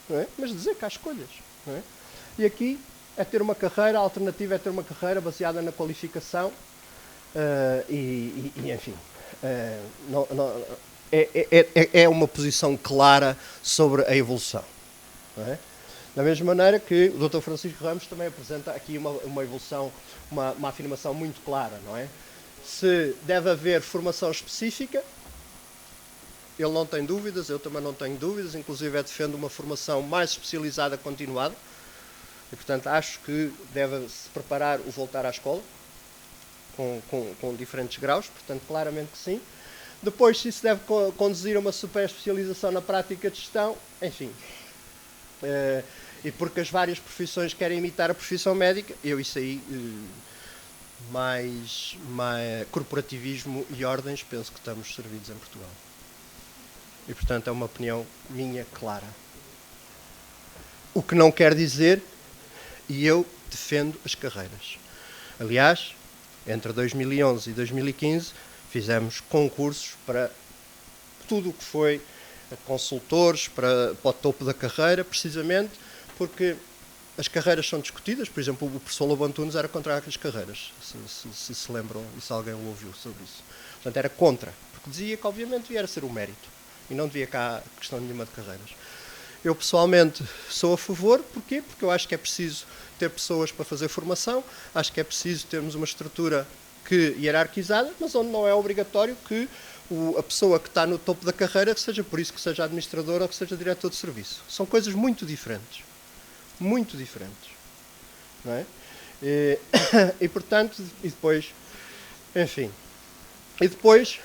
Não é? Mas dizer que há escolhas, não é? E aqui é ter uma carreira, a alternativa é ter uma carreira baseada na qualificação enfim, é uma posição clara sobre a evolução. Não é? Da mesma maneira que o Dr. Francisco Ramos também apresenta aqui uma evolução, uma afirmação muito clara, não é? Se deve haver formação específica, ele não tem dúvidas, eu também não tenho dúvidas, inclusive defendo uma formação mais especializada continuada, e portanto acho que deve-se preparar o voltar à escola, com diferentes graus, portanto claramente que sim. Depois, se isso deve conduzir a uma super especialização na prática de gestão, enfim, e porque as várias profissões querem imitar a profissão médica, isso aí, mais corporativismo e ordens, penso que estamos servidos em Portugal. E, portanto, é uma opinião minha clara. O que não quer dizer, e eu defendo as carreiras. Aliás, entre 2011 e 2015, fizemos concursos para tudo o que foi consultores, para o topo da carreira, precisamente porque as carreiras são discutidas. Por exemplo, o professor Lobo Antunes era contra as carreiras, se lembram, e se alguém o ouviu sobre isso. Portanto, era contra, porque dizia que, obviamente, devia ser o mérito, e não devia cá questão nenhuma de carreiras. Eu, pessoalmente, sou a favor. Porquê? Porque eu acho que é preciso ter pessoas para fazer formação, acho que é preciso termos uma estrutura hierarquizada, mas onde não é obrigatório que a pessoa que está no topo da carreira seja por isso que seja administrador ou que seja diretor de serviço. São coisas muito diferentes. Muito diferentes. Não é? E portanto, e depois, enfim. E depois,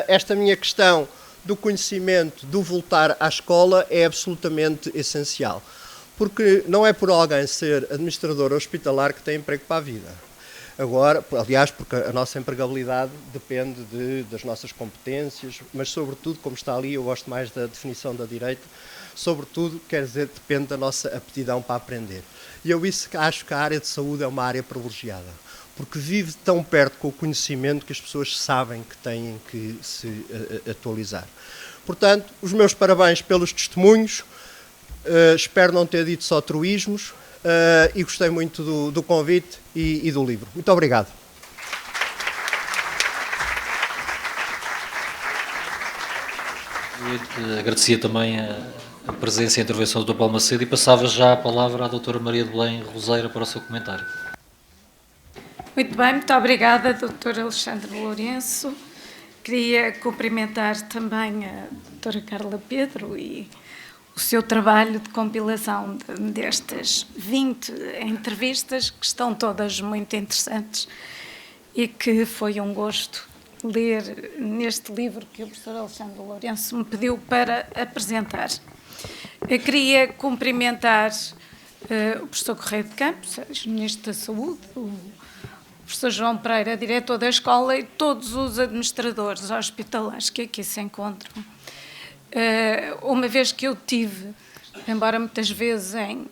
esta minha questão do conhecimento, do voltar à escola, é absolutamente essencial. Porque não é por alguém ser administrador hospitalar que tem emprego para a vida. Agora, aliás, porque a nossa empregabilidade depende das nossas competências, mas sobretudo, como está ali, eu gosto mais da definição da direita, sobretudo, quer dizer, depende da nossa aptidão para aprender. E eu acho que a área de saúde é uma área privilegiada, porque vive tão perto com o conhecimento que as pessoas sabem que têm que se atualizar. Portanto, os meus parabéns pelos testemunhos, espero não ter dito só truísmos, e gostei muito do convite e do livro. Muito obrigado. Eu agradecia também a presença e a intervenção do Dr. Paulo Macedo e passava já a palavra à Dra. Maria de Belém Roseira para o seu comentário. Muito bem, muito obrigada, Dr. Alexandre Lourenço. Queria cumprimentar também a Dra. Carla Pedro e o seu trabalho de compilação destas 20 entrevistas, que estão todas muito interessantes e que foi um gosto ler neste livro que o professor Alexandre Lourenço me pediu para apresentar. Eu queria cumprimentar o professor Correia de Campos, Ministro da Saúde, o professor João Pereira, diretor da escola, e todos os administradores hospitalares que aqui se encontram. Uma vez que eu tive, embora muitas vezes em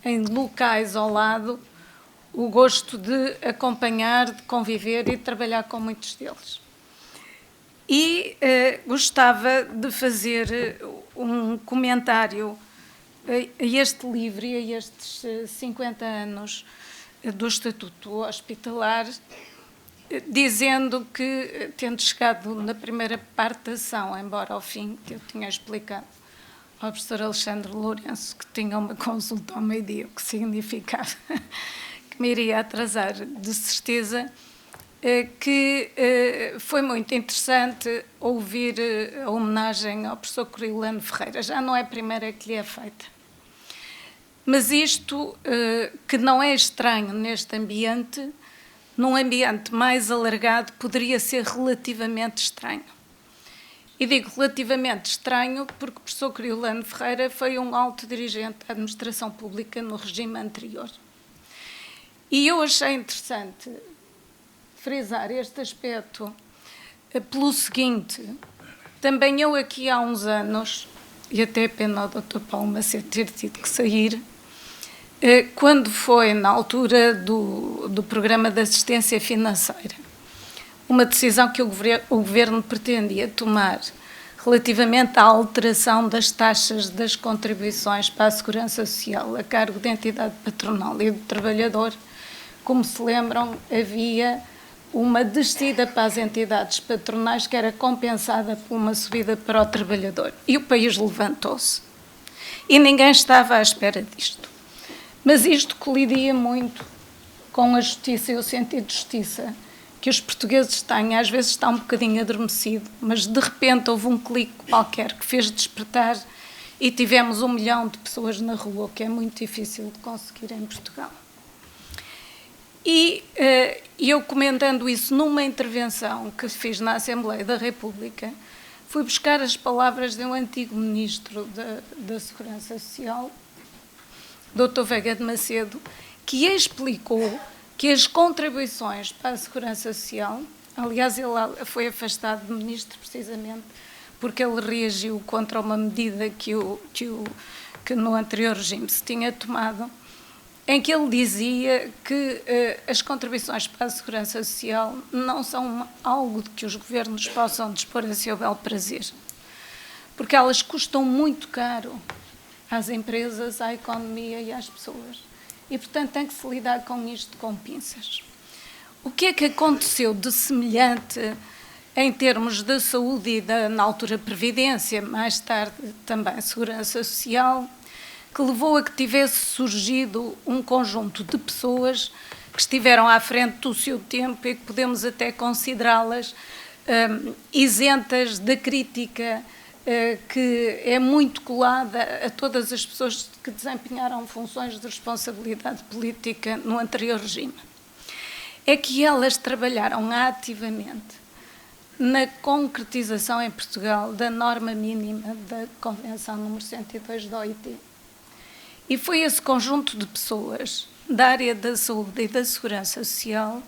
em locais ao lado, o gosto de acompanhar, de conviver e de trabalhar com muitos deles. E gostava de fazer um comentário a este livro e a estes 50 anos do Estatuto Hospitalar, dizendo que, tendo chegado na primeira parte da ação, embora ao fim que eu tinha explicado ao professor Alexandre Lourenço que tinha uma consulta ao meio-dia, o que significava que me iria atrasar de certeza, que foi muito interessante ouvir a homenagem ao professor Coriolano Ferreira. Já não é a primeira que lhe é feita. Mas isto, que não é estranho neste ambiente, num ambiente mais alargado, poderia ser relativamente estranho. E digo relativamente estranho porque o professor Coriolano Ferreira foi um alto dirigente da administração pública no regime anterior. E eu achei interessante frisar este aspecto pelo seguinte: também eu aqui há uns anos, e até pena o Dr. Paulo Macedo ter tido que sair, quando foi na altura do programa de assistência financeira, uma decisão que o Governo pretendia tomar relativamente à alteração das taxas das contribuições para a Segurança Social a cargo da entidade patronal e do trabalhador, como se lembram, havia uma descida para as entidades patronais que era compensada por uma subida para o trabalhador. E o país levantou-se. E ninguém estava à espera disto. Mas isto colidia muito com a justiça e o sentido de justiça que os portugueses têm. Às vezes está um bocadinho adormecido, mas de repente houve um clique qualquer que fez despertar e tivemos 1 milhão de pessoas na rua, o que é muito difícil de conseguir em Portugal. E eu, comentando isso numa intervenção que fiz na Assembleia da República, fui buscar as palavras de um antigo ministro da Segurança Social, Dr. Veiga de Macedo, que explicou que as contribuições para a Segurança Social, aliás, ele foi afastado de ministro precisamente porque ele reagiu contra uma medida que no anterior regime se tinha tomado, em que ele dizia que as contribuições para a Segurança Social não são algo de que os governos possam dispor a seu bel prazer, porque elas custam muito caro às empresas, à economia e às pessoas. E, portanto, tem que se lidar com isto com pinças. O que é que aconteceu de semelhante em termos da saúde e na altura, Previdência, mais tarde também Segurança Social, que levou a que tivesse surgido um conjunto de pessoas que estiveram à frente do seu tempo e que podemos até considerá-las isentas da crítica que é muito colada a todas as pessoas que desempenharam funções de responsabilidade política no anterior regime. É que elas trabalharam ativamente na concretização em Portugal da norma mínima da Convenção número 102 da OIT. E foi esse conjunto de pessoas da área da saúde e da segurança social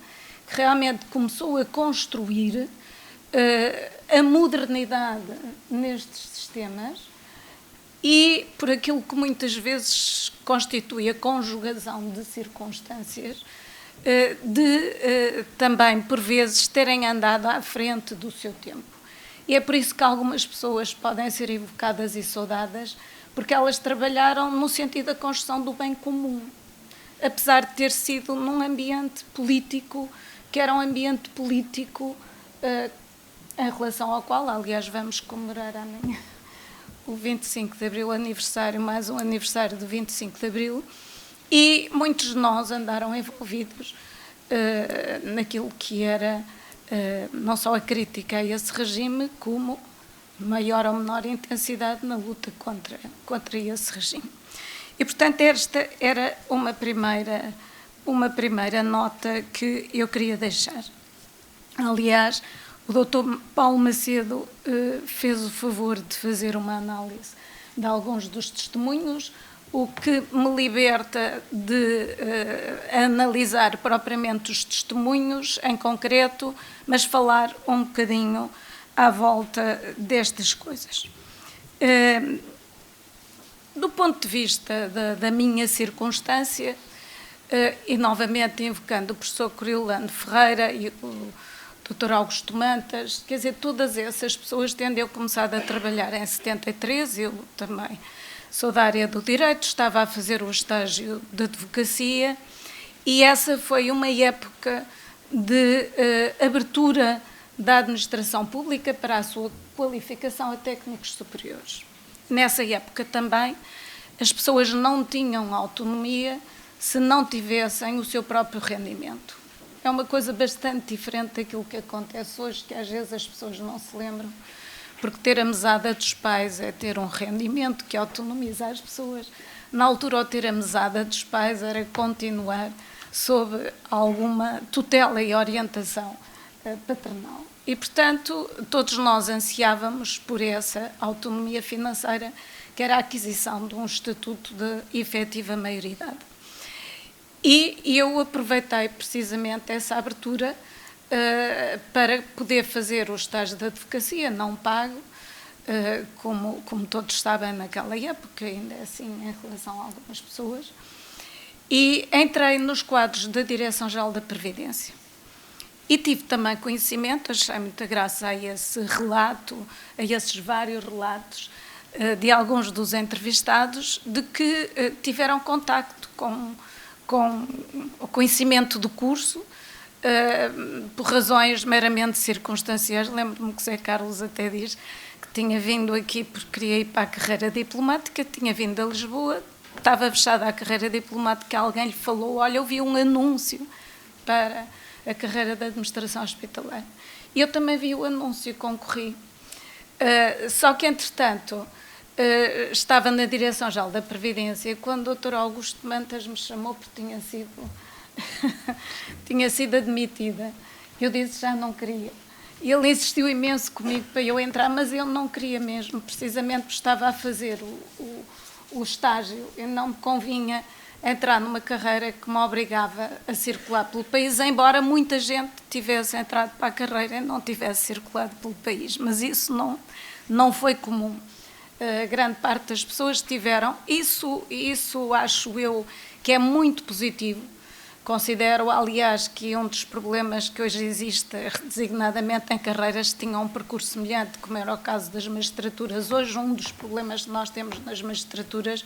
que realmente começou a construir a modernidade nestes sistemas e por aquilo que muitas vezes constitui a conjugação de circunstâncias também, por vezes, terem andado à frente do seu tempo. E é por isso que algumas pessoas podem ser evocadas e saudadas, porque elas trabalharam no sentido da construção do bem comum, apesar de ter sido num ambiente político, que era um ambiente político em relação ao qual, aliás, vamos comemorar amanhã o 25 de Abril, aniversário, mais um aniversário do 25 de Abril, e muitos de nós andaram envolvidos naquilo que era não só a crítica a esse regime, como maior ou menor intensidade na luta contra esse regime. E, portanto, esta era uma primeira nota que eu queria deixar. Aliás, o Dr. Paulo Macedo fez o favor de fazer uma análise de alguns dos testemunhos, o que me liberta de analisar propriamente os testemunhos em concreto, mas falar um bocadinho à volta destas coisas. Do ponto de vista da minha circunstância, e novamente invocando o professor Coriolano Ferreira e o Dr. Augusto Mantas, quer dizer, todas essas pessoas, tendo eu começado a trabalhar em 73, eu também sou da área do direito, estava a fazer o estágio de advocacia, e essa foi uma época de abertura da administração pública para a sua qualificação a técnicos superiores. Nessa época também, as pessoas não tinham autonomia se não tivessem o seu próprio rendimento. É uma coisa bastante diferente daquilo que acontece hoje, que às vezes as pessoas não se lembram, porque ter a mesada dos pais é ter um rendimento que autonomiza as pessoas. Na altura, ao ter a mesada dos pais, era continuar sob alguma tutela e orientação paternal. E, portanto, todos nós ansiávamos por essa autonomia financeira, que era a aquisição de um estatuto de efetiva maioridade. E eu aproveitei precisamente essa abertura para poder fazer o estágio de advocacia não pago, como todos sabem naquela época, ainda é assim em relação a algumas pessoas, e entrei nos quadros da Direção-Geral da Previdência. E tive também conhecimento, achei muita graça a esse relato, a esses vários relatos de alguns dos entrevistados, de que tiveram contacto com o conhecimento do curso, por razões meramente circunstanciais. Lembro-me que Zé Carlos até diz que tinha vindo aqui porque queria ir para a carreira diplomática, tinha vindo a Lisboa, estava fechada a carreira diplomática, alguém lhe falou, olha, eu vi um anúncio para a carreira da administração hospitalar. E eu também vi o anúncio, concorri. Só que, entretanto, estava na Direção-Geral da Previdência quando o Dr. Augusto Mantas me chamou porque tinha sido admitida. Eu disse já não queria. Ele insistiu imenso comigo para eu entrar, mas eu não queria mesmo, precisamente porque estava a fazer o estágio e não me convinha entrar numa carreira que me obrigava a circular pelo país, embora muita gente tivesse entrado para a carreira e não tivesse circulado pelo país, mas isso não foi comum. Grande parte das pessoas tiveram. Isso acho eu que é muito positivo. Considero, aliás, que um dos problemas que hoje existe, designadamente em carreiras que tinham um percurso semelhante, como era o caso das magistraturas, hoje um dos problemas que nós temos nas magistraturas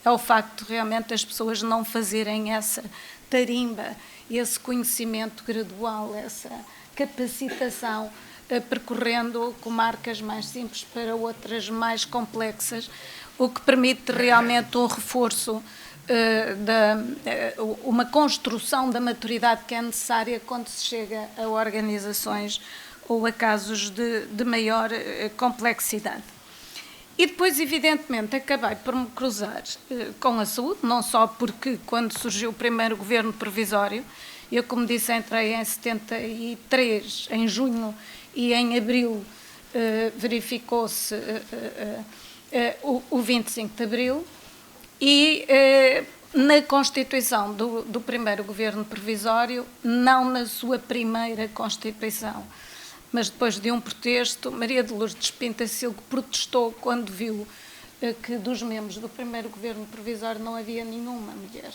é o facto de realmente as pessoas não fazerem essa tarimba, esse conhecimento gradual, essa capacitação, percorrendo comarcas mais simples para outras mais complexas, o que permite realmente um reforço, uma construção da maturidade que é necessária quando se chega a organizações ou a casos de maior complexidade. E depois, evidentemente, acabei por me cruzar com a saúde, não só porque quando surgiu o primeiro governo provisório, eu, como disse, entrei em 73, em junho, e em abril verificou-se o 25 de abril, e na constituição do primeiro governo provisório, não na sua primeira constituição, mas depois de um protesto, Maria de Lourdes Pintacilgo protestou quando viu que dos membros do primeiro governo provisório não havia nenhuma mulher.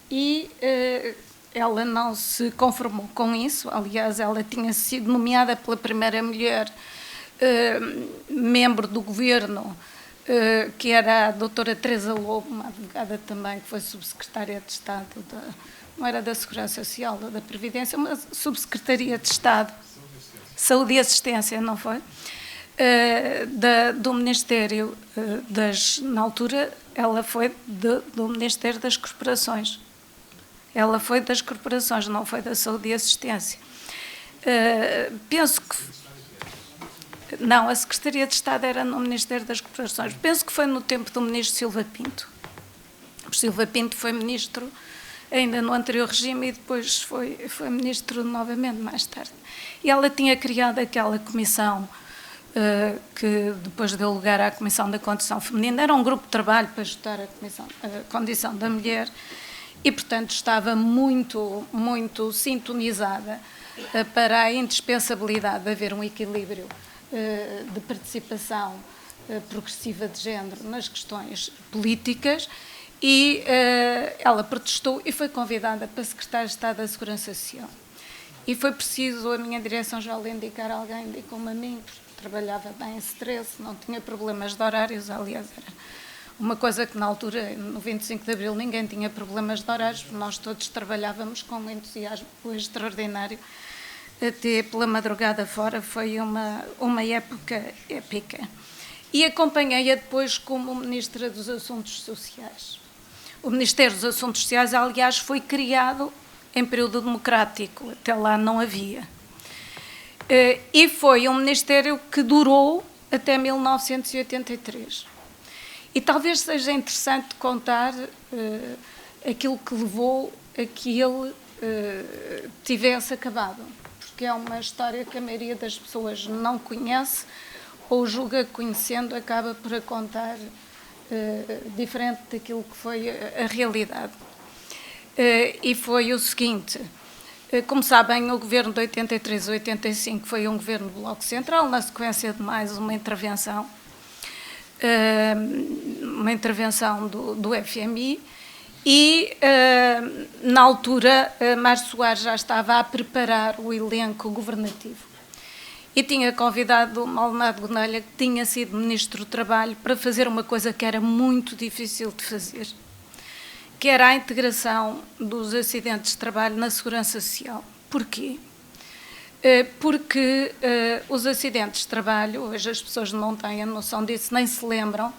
E ela não se conformou com isso. Aliás, ela tinha sido nomeada pela primeira mulher membro do governo, que era a doutora Teresa Lobo, uma advogada também, que foi subsecretária de Estado, não era da Segurança Social, da Previdência, uma subsecretaria de Estado, Saúde e Assistência, não foi? Do Ministério na altura, ela foi do Ministério das Corporações. Ela foi das corporações, não foi da Saúde e Assistência. Penso que... Não, a Secretaria de Estado era no Ministério das Corporações. Penso que foi no tempo do ministro Silva Pinto. O Silva Pinto foi ministro ainda no anterior regime e depois foi ministro novamente mais tarde. E ela tinha criado aquela comissão que depois deu lugar à Comissão da Condição Feminina. Era um grupo de trabalho para ajudar a condição da mulher e, portanto, estava muito, muito sintonizada para a indispensabilidade de haver um equilíbrio de participação progressiva de género nas questões políticas, e ela protestou e foi convidada para secretária de Estado da Segurança Social. E foi preciso a minha direção-geral indicar alguém, indicou-me a mim, porque trabalhava bem em stress, não tinha problemas de horários, aliás, era uma coisa que na altura, no 25 de Abril, ninguém tinha problemas de horários, porque nós todos trabalhávamos com um entusiasmo extraordinário, até pela madrugada fora, foi uma época épica. E acompanhei-a depois como Ministra dos Assuntos Sociais. O Ministério dos Assuntos Sociais, aliás, foi criado em período democrático, até lá não havia. E foi um ministério que durou até 1983. E talvez seja interessante contar aquilo que levou a que ele tivesse acabado, porque é uma história que a maioria das pessoas não conhece ou julga que conhecendo acaba por a contar diferente daquilo que foi a realidade. E foi o seguinte: como sabem, o governo de 83 a 85 foi um governo do Bloco Central, na sequência de mais uma intervenção do FMI, e na altura Mário Soares já estava a preparar o elenco governativo e tinha convidado o Maldonado Gonelha, que tinha sido Ministro do Trabalho, para fazer uma coisa que era muito difícil de fazer, que era a integração dos acidentes de trabalho na Segurança Social. Porquê? Porque os acidentes de trabalho, hoje as pessoas não têm a noção disso, nem se lembram,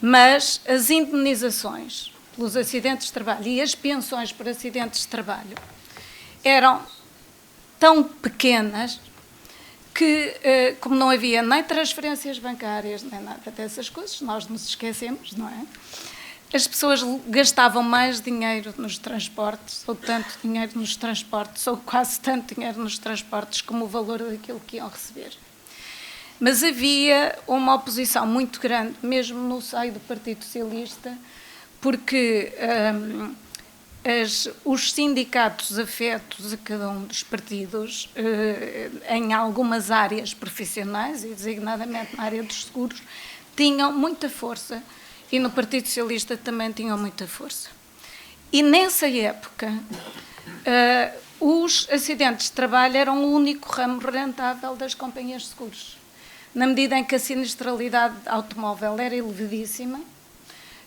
mas as indemnizações pelos acidentes de trabalho e as pensões por acidentes de trabalho eram tão pequenas que, como não havia nem transferências bancárias, nem nada dessas coisas, nós nos esquecemos, não é? As pessoas gastavam mais dinheiro nos transportes, ou tanto dinheiro nos transportes, ou quase tanto dinheiro nos transportes como o valor daquilo que iam receber. Mas havia uma oposição muito grande, mesmo no seio do Partido Socialista, porque os sindicatos afetos a cada um dos partidos, em algumas áreas profissionais, e designadamente na área dos seguros, tinham muita força, e no Partido Socialista também tinham muita força. E nessa época, os acidentes de trabalho eram o único ramo rentável das companhias de seguros. Na medida em que a sinistralidade automóvel era elevadíssima,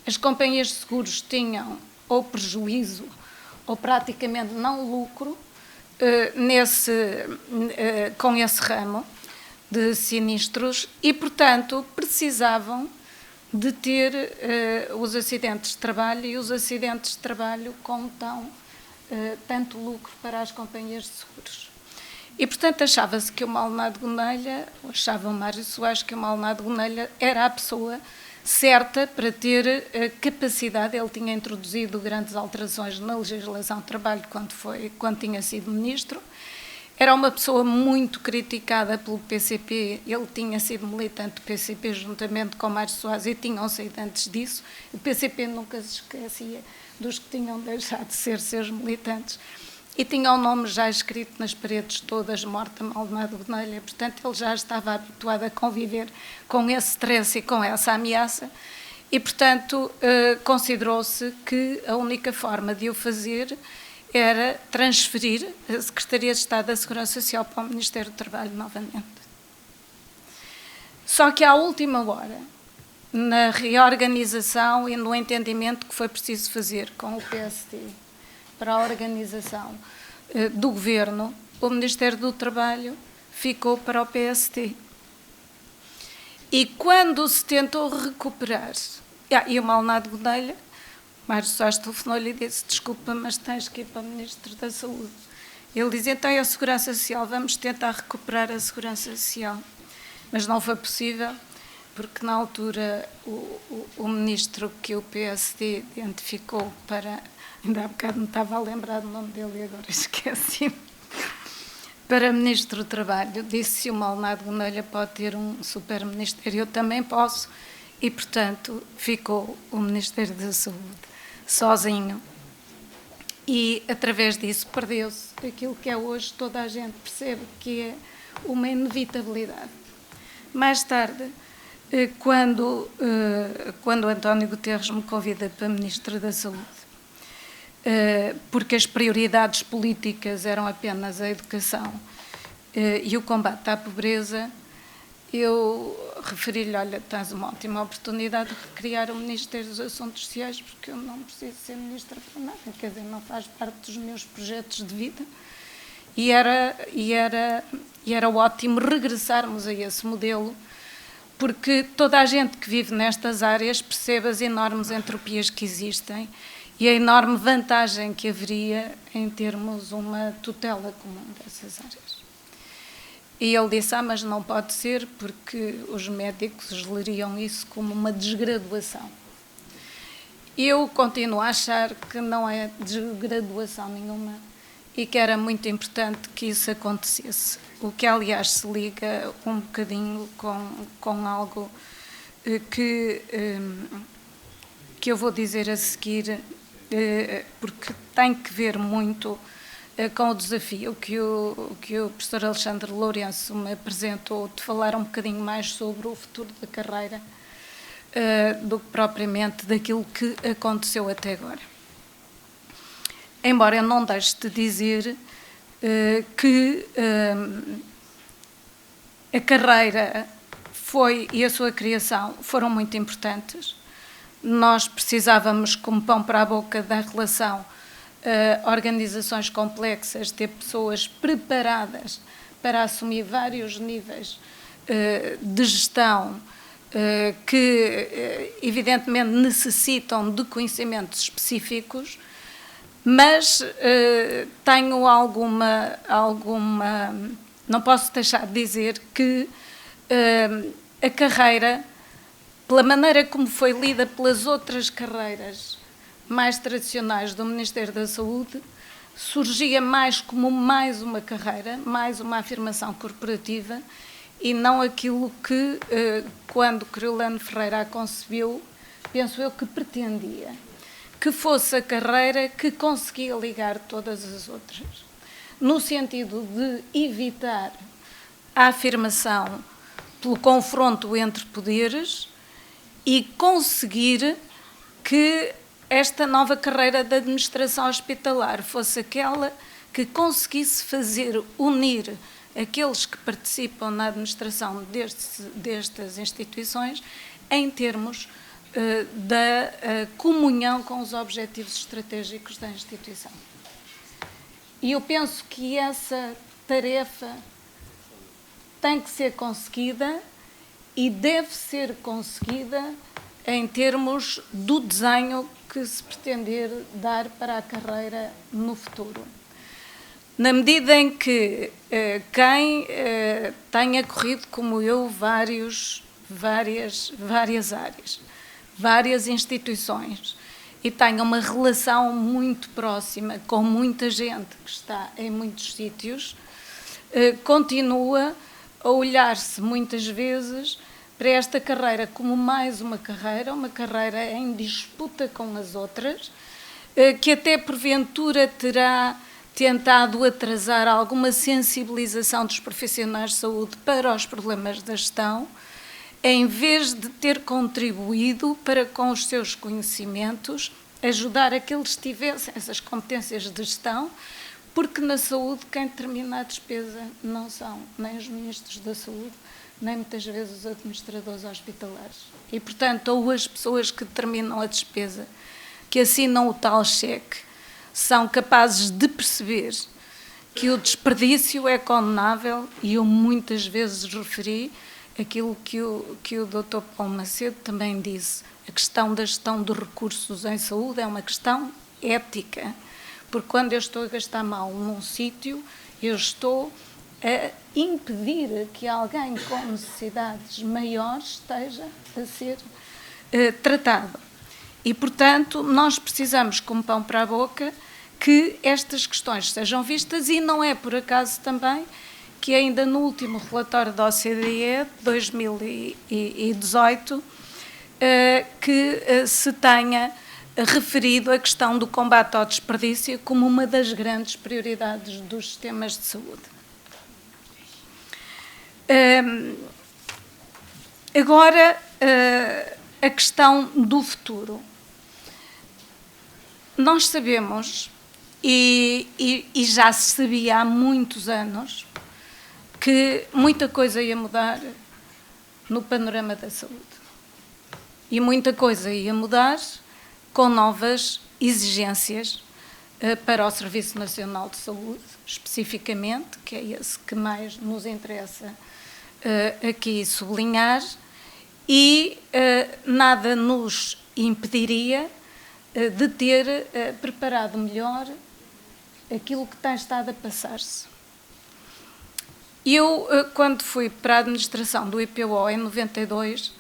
as companhias de seguros tinham ou prejuízo ou praticamente não lucro com esse ramo de sinistros e, portanto, precisavam de ter os acidentes de trabalho, e os acidentes de trabalho com tanto lucro para as companhias de seguros. E, portanto, achava-se que o Maldonado Gonelha, ou achava o Mário Soares que o Maldonado Gonelha era a pessoa certa para ter capacidade. Ele tinha introduzido grandes alterações na legislação de trabalho quando tinha sido ministro. Era uma pessoa muito criticada pelo PCP, ele tinha sido militante do PCP juntamente com Mário Soares e tinham saído antes disso. O PCP nunca se esquecia dos que tinham deixado de ser seus militantes e tinha o nome já escrito nas paredes todas, morta Maldonado Gonelha. Portanto, ele já estava habituado a conviver com esse stress e com essa ameaça e, portanto, considerou-se que a única forma de o fazer era transferir a Secretaria de Estado da Segurança Social para o Ministério do Trabalho novamente. Só que à última hora, na reorganização e no entendimento que foi preciso fazer com o PSD para a organização do Governo, o Ministério do Trabalho ficou para o PSD. E quando se tentou recuperar, e o Maldonado Gonelha, Mário Soares telefonou-lhe e disse: desculpa, mas tens que ir para o Ministro da Saúde. Ele dizia: então é a Segurança Social, vamos tentar recuperar a Segurança Social. Mas não foi possível, porque na altura o ministro que o PSD identificou para, ainda há bocado me estava a lembrar do nome dele e agora esqueci, para Ministro do Trabalho, disse: se o Maldonado Gonelha pode ter um super ministério, eu também posso. E, portanto, ficou o Ministério da Saúde sozinho. E, através disso, perdeu-se aquilo que é hoje, toda a gente percebe que é uma inevitabilidade. Mais tarde, quando António Guterres me convida para Ministra da Saúde, porque as prioridades políticas eram apenas a educação e o combate à pobreza. Eu referi-lhe: olha, tens uma ótima oportunidade de recriar o Ministério dos Assuntos Sociais, porque eu não preciso ser ministra para nada, quer dizer, não faz parte dos meus projetos de vida. E era ótimo regressarmos a esse modelo, porque toda a gente que vive nestas áreas percebe as enormes entropias que existem e a enorme vantagem que haveria em termos uma tutela comum dessas áreas. E ele disse: mas não pode ser, porque os médicos leriam isso como uma desgraduação. Eu continuo a achar que não é desgraduação nenhuma e que era muito importante que isso acontecesse. O que, aliás, se liga um bocadinho com algo que eu vou dizer a seguir, porque tem que ver muito com o desafio que o professor Alexandre Lourenço me apresentou, de falar um bocadinho mais sobre o futuro da carreira do que propriamente daquilo que aconteceu até agora. Embora eu não deixe de dizer que a carreira e a sua criação foram muito importantes. Nós precisávamos, como pão para a boca, da relação organizações complexas, ter pessoas preparadas para assumir vários níveis de gestão que, evidentemente, necessitam de conhecimentos específicos, mas tenho alguma... Não posso deixar de dizer que a carreira, pela maneira como foi lida pelas outras carreiras mais tradicionais do Ministério da Saúde, surgia mais como mais uma carreira, mais uma afirmação corporativa, e não aquilo que, quando Criolano Ferreira a concebeu, penso eu que pretendia, que fosse a carreira que conseguia ligar todas as outras, no sentido de evitar a afirmação pelo confronto entre poderes e conseguir que esta nova carreira da administração hospitalar fosse aquela que conseguisse unir aqueles que participam na administração destas instituições em termos da comunhão com os objetivos estratégicos da instituição. E eu penso que essa tarefa tem que ser conseguida e deve ser conseguida em termos do desenho que se pretender dar para a carreira no futuro. Na medida em que quem tenha corrido, como eu, várias áreas, várias instituições, e tenha uma relação muito próxima com muita gente que está em muitos sítios, continua a olhar-se muitas vezes para esta carreira como mais uma carreira em disputa com as outras, que até porventura terá tentado atrasar alguma sensibilização dos profissionais de saúde para os problemas da gestão, em vez de ter contribuído para, com os seus conhecimentos, ajudar a que eles tivessem essas competências de gestão, porque na saúde quem determina a despesa não são nem os ministros da saúde, nem muitas vezes os administradores hospitalares. E, portanto, ou as pessoas que determinam a despesa, que assinam o tal cheque, são capazes de perceber que o desperdício é condenável, e eu muitas vezes referi aquilo que o Dr. Paulo Macedo também disse. A questão da gestão de recursos em saúde é uma questão ética, porque quando eu estou a gastar mal num sítio, eu estou a impedir que alguém com necessidades maiores esteja a ser tratado. E, portanto, nós precisamos, como pão para a boca, que estas questões sejam vistas, e não é por acaso também que ainda no último relatório da OCDE, de 2018, que se tenha referido a questão do combate ao desperdício como uma das grandes prioridades dos sistemas de saúde. Agora, a questão do futuro. Nós sabemos, e já se sabia há muitos anos, que muita coisa ia mudar no panorama da saúde. E muita coisa ia mudar com novas exigências para o Serviço Nacional de Saúde, especificamente, que é esse que mais nos interessa aqui sublinhar, e nada nos impediria de ter preparado melhor aquilo que tem estado a passar-se. Eu, quando fui para a administração do IPO em 92,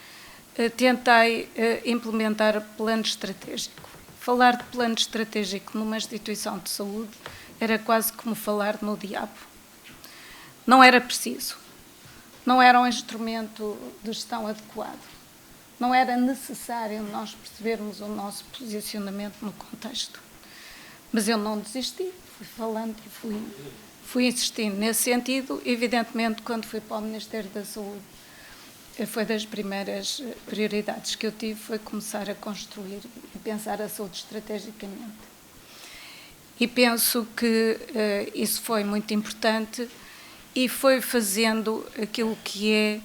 tentei implementar plano estratégico. Falar de plano estratégico numa instituição de saúde era quase como falar no diabo. Não era preciso. Não era um instrumento de gestão adequado. Não era necessário nós percebermos o nosso posicionamento no contexto. Mas eu não desisti, fui falando e fui insistindo nesse sentido. Evidentemente, quando fui para o Ministério da Saúde, foi das primeiras prioridades que eu tive, foi começar a construir e pensar a saúde estrategicamente. E penso que isso foi muito importante e foi fazendo aquilo que é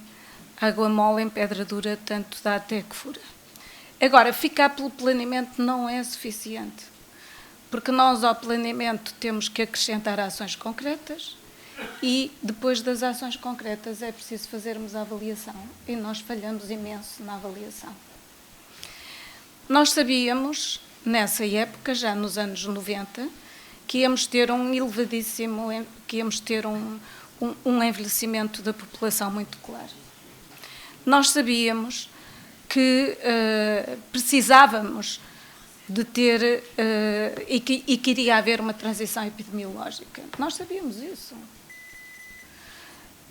água mole em pedra dura, tanto dá até que fura. Agora, ficar pelo planeamento não é suficiente, porque nós ao planeamento temos que acrescentar ações concretas e depois das ações concretas é preciso fazermos a avaliação e nós falhamos imenso na avaliação. Nós sabíamos, nessa época, já nos anos 90, que íamos ter um elevadíssimo, que íamos ter um envelhecimento da população muito claro. Nós sabíamos que precisávamos de ter e que iria haver uma transição epidemiológica. Nós sabíamos isso.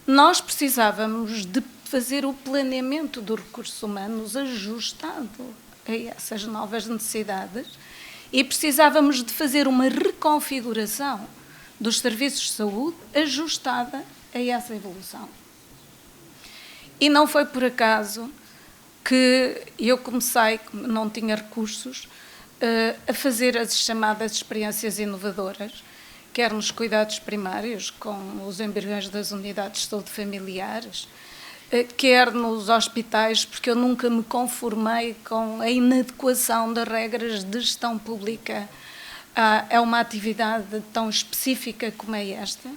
Nós precisávamos de fazer o planeamento dos recursos humanos ajustado a essas novas necessidades e precisávamos de fazer uma reconfiguração dos serviços de saúde ajustada a essa evolução. E não foi por acaso que eu comecei, como não tinha recursos, a fazer as chamadas experiências inovadoras, quer nos cuidados primários, com os embriões das unidades de saúde familiares, quer nos hospitais, porque eu nunca me conformei com a inadequação das regras de gestão pública a uma atividade tão específica como é esta.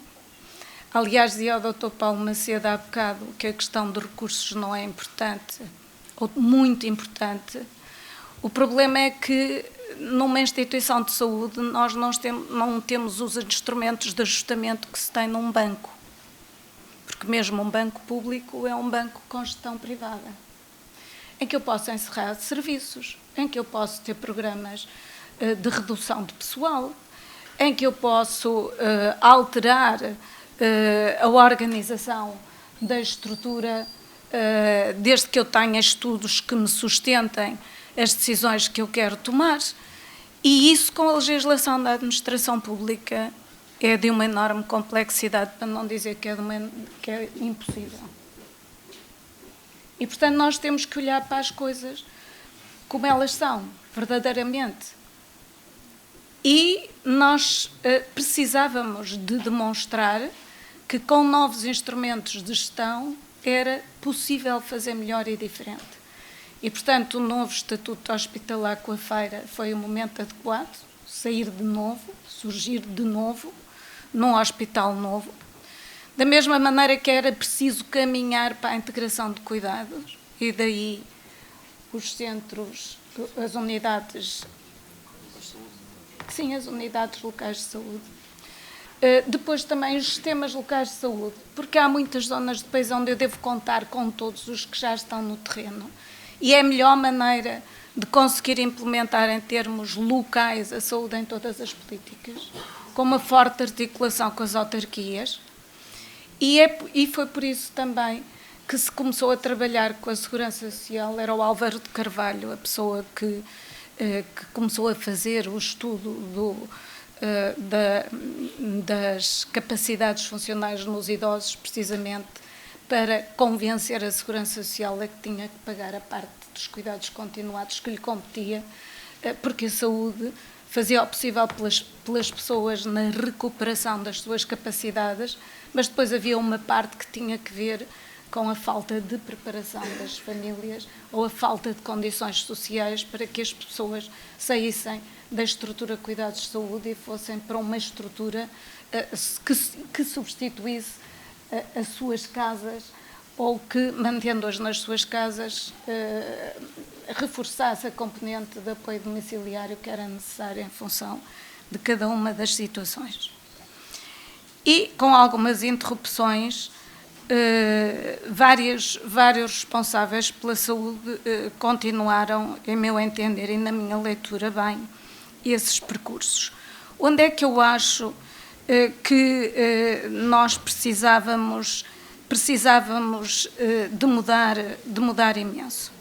Aliás, dizia ao Dr. Paulo Macedo há bocado que a questão de recursos não é importante, ou muito importante. O problema é que numa instituição de saúde nós não temos os instrumentos de ajustamento que se tem num banco. Porque mesmo um banco público é um banco com gestão privada, em que eu posso encerrar serviços, em que eu posso ter programas de redução de pessoal, em que eu posso alterar a organização da estrutura, desde que eu tenha estudos que me sustentem as decisões que eu quero tomar. E isso, com a legislação da administração pública, é de uma enorme complexidade, para não dizer que é impossível. E, portanto, nós temos que olhar para as coisas como elas são, verdadeiramente. E nós precisávamos de demonstrar que, com novos instrumentos de gestão, era possível fazer melhor e diferente. E, portanto, o novo Estatuto Hospitalar com a Feira foi o momento adequado, sair de novo, surgir de novo, num hospital novo. Da mesma maneira que era preciso caminhar para a integração de cuidados, e daí os centros, as unidades... Sim, as unidades locais de saúde. Depois também os sistemas locais de saúde, porque há muitas zonas do país onde eu devo contar com todos os que já estão no terreno. E é a melhor maneira de conseguir implementar em termos locais a saúde em todas as políticas, com uma forte articulação com as autarquias. E foi por isso também que se começou a trabalhar com a Segurança Social. Era o Álvaro de Carvalho, a pessoa que começou a fazer o estudo das capacidades funcionais nos idosos, precisamente para convencer a Segurança Social a que tinha que pagar a parte dos cuidados continuados que lhe competia, porque a saúde fazia o possível pelas pessoas na recuperação das suas capacidades, mas depois havia uma parte que tinha que ver com a falta de preparação das famílias ou a falta de condições sociais para que as pessoas saíssem da estrutura de cuidados de saúde e fossem para uma estrutura que substituísse as suas casas ou que, mantendo-as nas suas casas, reforçasse a componente de apoio domiciliário que era necessária em função de cada uma das situações. E, com algumas interrupções, vários responsáveis pela saúde continuaram, em meu entender e na minha leitura, bem, esses percursos. Onde é que eu acho que nós precisávamos de mudar imenso?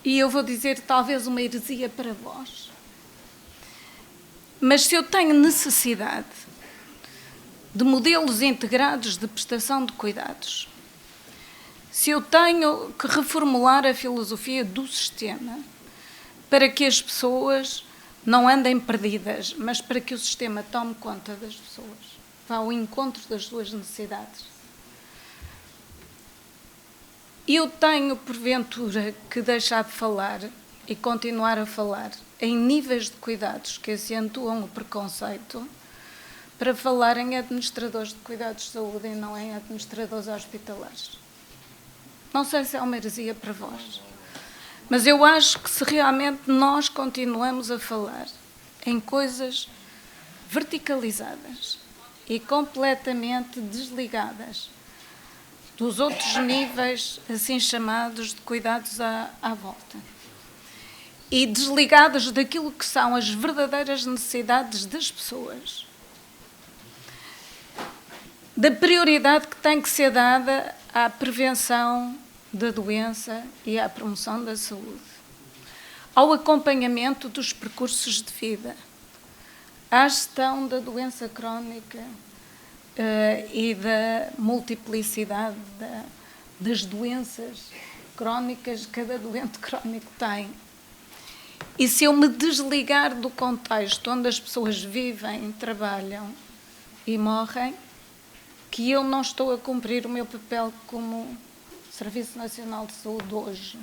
E eu vou dizer talvez uma heresia para vós, mas se eu tenho necessidade de modelos integrados de prestação de cuidados, se eu tenho que reformular a filosofia do sistema para que as pessoas não andem perdidas, mas para que o sistema tome conta das pessoas, vá ao encontro das suas necessidades. Eu tenho, porventura, que deixar de falar e continuar a falar em níveis de cuidados que acentuam o preconceito para falar em administradores de cuidados de saúde e não em administradores hospitalares. Não sei se é uma heresia para vós, mas eu acho que se realmente nós continuamos a falar em coisas verticalizadas e completamente desligadas dos outros níveis, assim chamados, de cuidados à volta, e desligados daquilo que são as verdadeiras necessidades das pessoas, da prioridade que tem que ser dada à prevenção da doença e à promoção da saúde, ao acompanhamento dos percursos de vida, à gestão da doença crónica e da multiplicidade das doenças crónicas que cada doente crónico tem. E se eu me desligar do contexto onde as pessoas vivem, trabalham e morrem, que eu não estou a cumprir o meu papel como Serviço Nacional de Saúde hoje.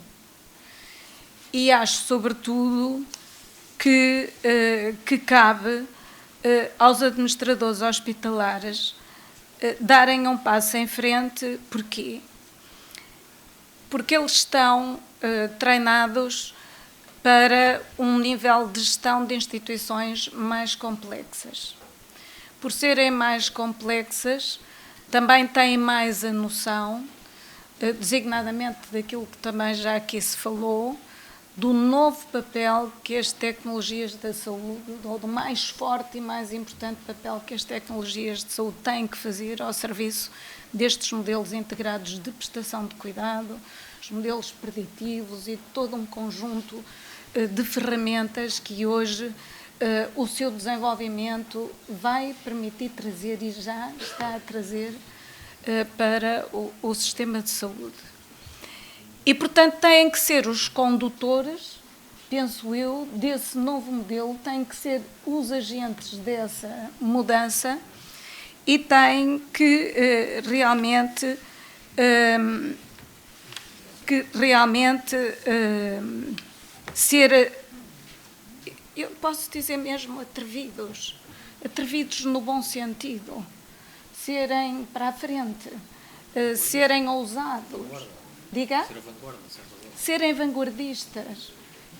E acho, sobretudo, que cabe aos administradores hospitalares darem um passo em frente. Porquê? Porque eles estão treinados para um nível de gestão de instituições mais complexas. Por serem mais complexas, também têm mais a noção, designadamente daquilo que também já aqui se falou, do novo papel que as tecnologias da saúde, ou do mais forte e mais importante papel que as tecnologias de saúde têm que fazer ao serviço destes modelos integrados de prestação de cuidado, os modelos preditivos e todo um conjunto de ferramentas que hoje o seu desenvolvimento vai permitir trazer e já está a trazer para o sistema de saúde. E, portanto, têm que ser os condutores, penso eu, desse novo modelo, têm que ser os agentes dessa mudança e têm que realmente ser, eu posso dizer mesmo, atrevidos no bom sentido, serem para a frente, serem ousados. Diga? Serem vanguardistas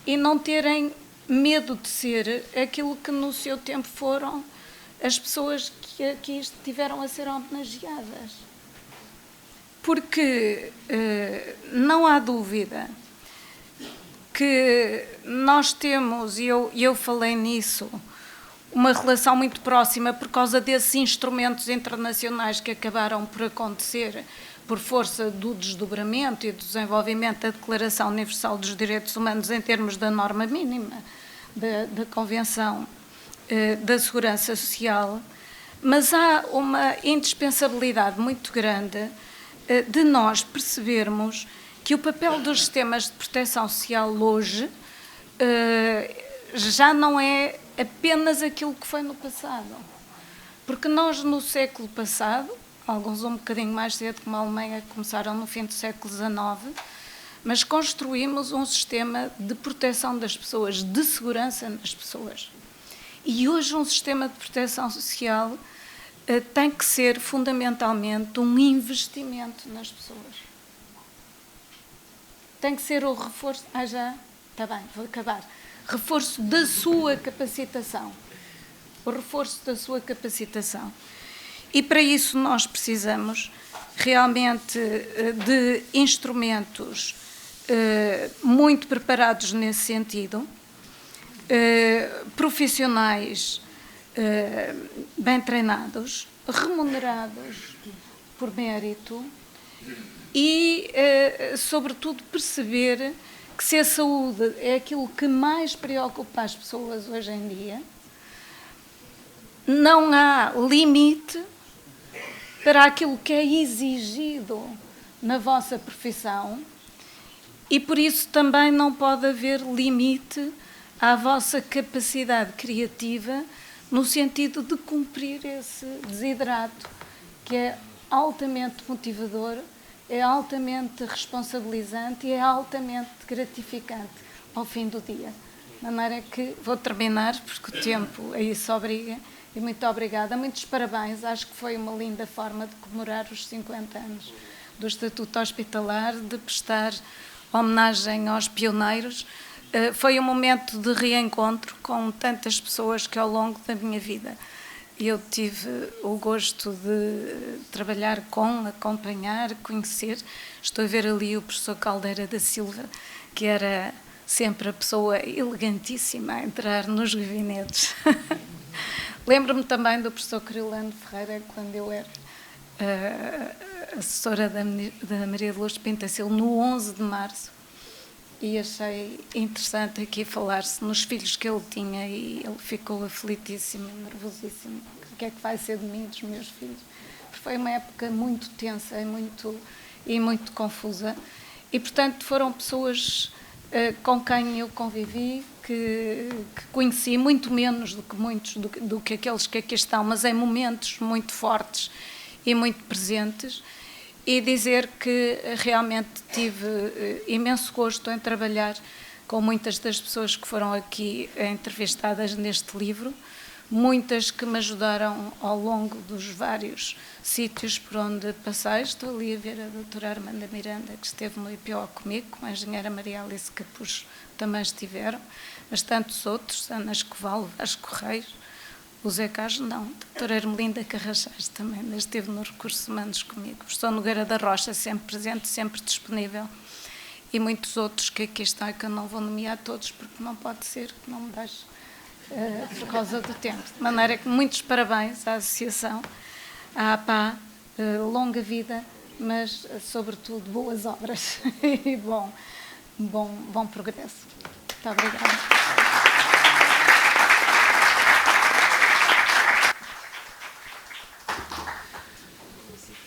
e não terem medo de ser aquilo que no seu tempo foram as pessoas que aqui estiveram a ser homenageadas. Porque não há dúvida que nós temos, e eu falei nisso, uma relação muito próxima por causa desses instrumentos internacionais que acabaram por acontecer por força do desdobramento e do desenvolvimento da Declaração Universal dos Direitos Humanos em termos da norma mínima da Convenção da Segurança Social, mas há uma indispensabilidade muito grande de nós percebermos que o papel dos sistemas de proteção social hoje já não é apenas aquilo que foi no passado. Porque nós, no século passado, alguns um bocadinho mais cedo, como a Alemanha, começaram no fim do século XIX, mas construímos um sistema de proteção das pessoas, de segurança nas pessoas. E hoje um sistema de proteção social tem que ser fundamentalmente um investimento nas pessoas. Tem que ser o reforço... já? Está bem, vou acabar. Reforço da sua capacitação. O reforço da sua capacitação. E para isso nós precisamos realmente de instrumentos muito preparados nesse sentido, profissionais bem treinados, remunerados por mérito e, sobretudo, perceber que se a saúde é aquilo que mais preocupa as pessoas hoje em dia, não há limite para aquilo que é exigido na vossa profissão e, por isso, também não pode haver limite à vossa capacidade criativa no sentido de cumprir esse desidrato que é altamente motivador, é altamente responsabilizante e é altamente gratificante ao fim do dia. De maneira que vou terminar, porque o tempo a isso obriga, e muito obrigada. Muitos parabéns, acho que foi uma linda forma de comemorar os 50 anos do Estatuto Hospitalar, de prestar homenagem aos pioneiros. Foi um momento de reencontro com tantas pessoas que ao longo da minha vida eu tive o gosto de trabalhar com, acompanhar, conhecer. Estou a ver ali o professor Caldeira da Silva, que era sempre a pessoa elegantíssima a entrar nos gabinetes. Lembro-me também do professor Criolano Ferreira, quando eu era assessora da Maria de Lourdes Pintacil, no 11 de março, e achei interessante aqui falar-se nos filhos que ele tinha, e ele ficou aflitíssimo, nervosíssimo. O que é que vai ser de mim, dos meus filhos? Porque foi uma época muito tensa e muito confusa, e, portanto, foram pessoas com quem eu convivi, que conheci, muito menos do que muitos, do que aqueles que aqui estão, mas em momentos muito fortes e muito presentes, e dizer que realmente tive imenso gosto em trabalhar com muitas das pessoas que foram aqui entrevistadas neste livro, muitas que me ajudaram ao longo dos vários sítios por onde passei. Estou ali a ver a doutora Armanda Miranda, que esteve no IPO comigo, com a engenheira Maria Alice Capucho, também estiveram, mas tantos outros, Ana Escoval, Vasco Reis, o Zé Carlos, não, a doutora Ermelinda Carrachais também esteve nos recursos humanos comigo, o professor Nogueira da Rocha, sempre presente, sempre disponível, e muitos outros que aqui estão e que eu não vou nomear todos, porque não pode ser, que não me deixe, por causa do tempo. De maneira que muitos parabéns à Associação, à APA, longa vida, mas, sobretudo, boas obras e bom progresso. Muito obrigada.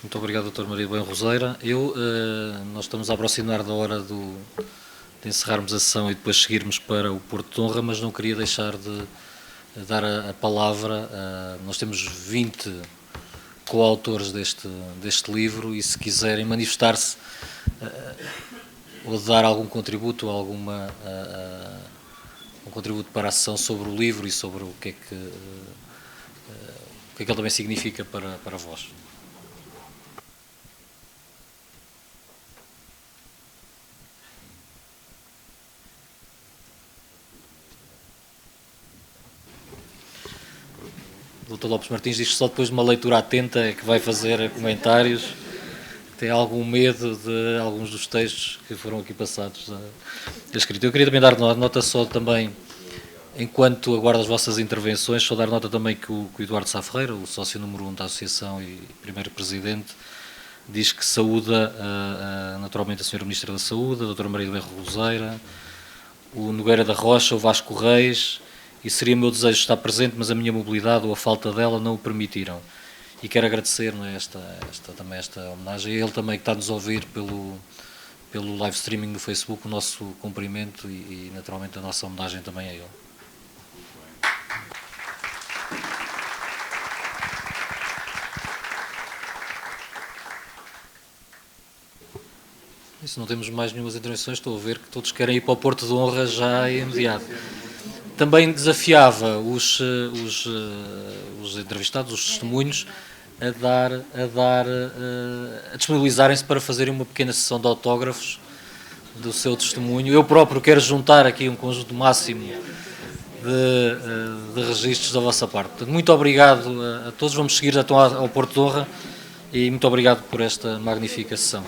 Muito obrigado, Dr. Maria Bem Roseira. Nós estamos a aproximar da hora de encerrarmos a sessão e depois seguirmos para o Porto de Honra, mas não queria deixar de dar a palavra. Nós temos 20 coautores deste livro e, se quiserem manifestar-se ou dar algum contributo, um contributo para a sessão sobre o livro e sobre o que é que ele também significa para vós. O Dr. Lopes Martins diz que só depois de uma leitura atenta é que vai fazer comentários. Tem algum medo de alguns dos textos que foram aqui passados a escrito. Eu queria também dar nota só também, enquanto aguardo as vossas intervenções, só dar nota também que o Eduardo Sá Ferreira, o sócio número 1 da Associação e primeiro presidente, diz que saúda naturalmente a Sra. Ministra da Saúde, a Dra. Maria do Berro Roseira, o Nogueira da Rocha, o Vasco Reis e seria meu desejo estar presente, mas a minha mobilidade ou a falta dela não o permitiram. E quero agradecer, não é, também esta homenagem a ele também que está-nos a ouvir pelo live streaming do Facebook, o nosso cumprimento e naturalmente a nossa homenagem também a ele. E se não temos mais nenhumas intervenções, estou a ver que todos querem ir para o Porto de Honra já imediato. Também desafiava os entrevistados, os testemunhos, a disponibilizarem-se para fazerem uma pequena sessão de autógrafos do seu testemunho. Eu próprio quero juntar aqui um conjunto máximo de registros da vossa parte. Portanto, muito obrigado a todos. Vamos seguir então ao Porto de Honra e muito obrigado por esta magnífica sessão.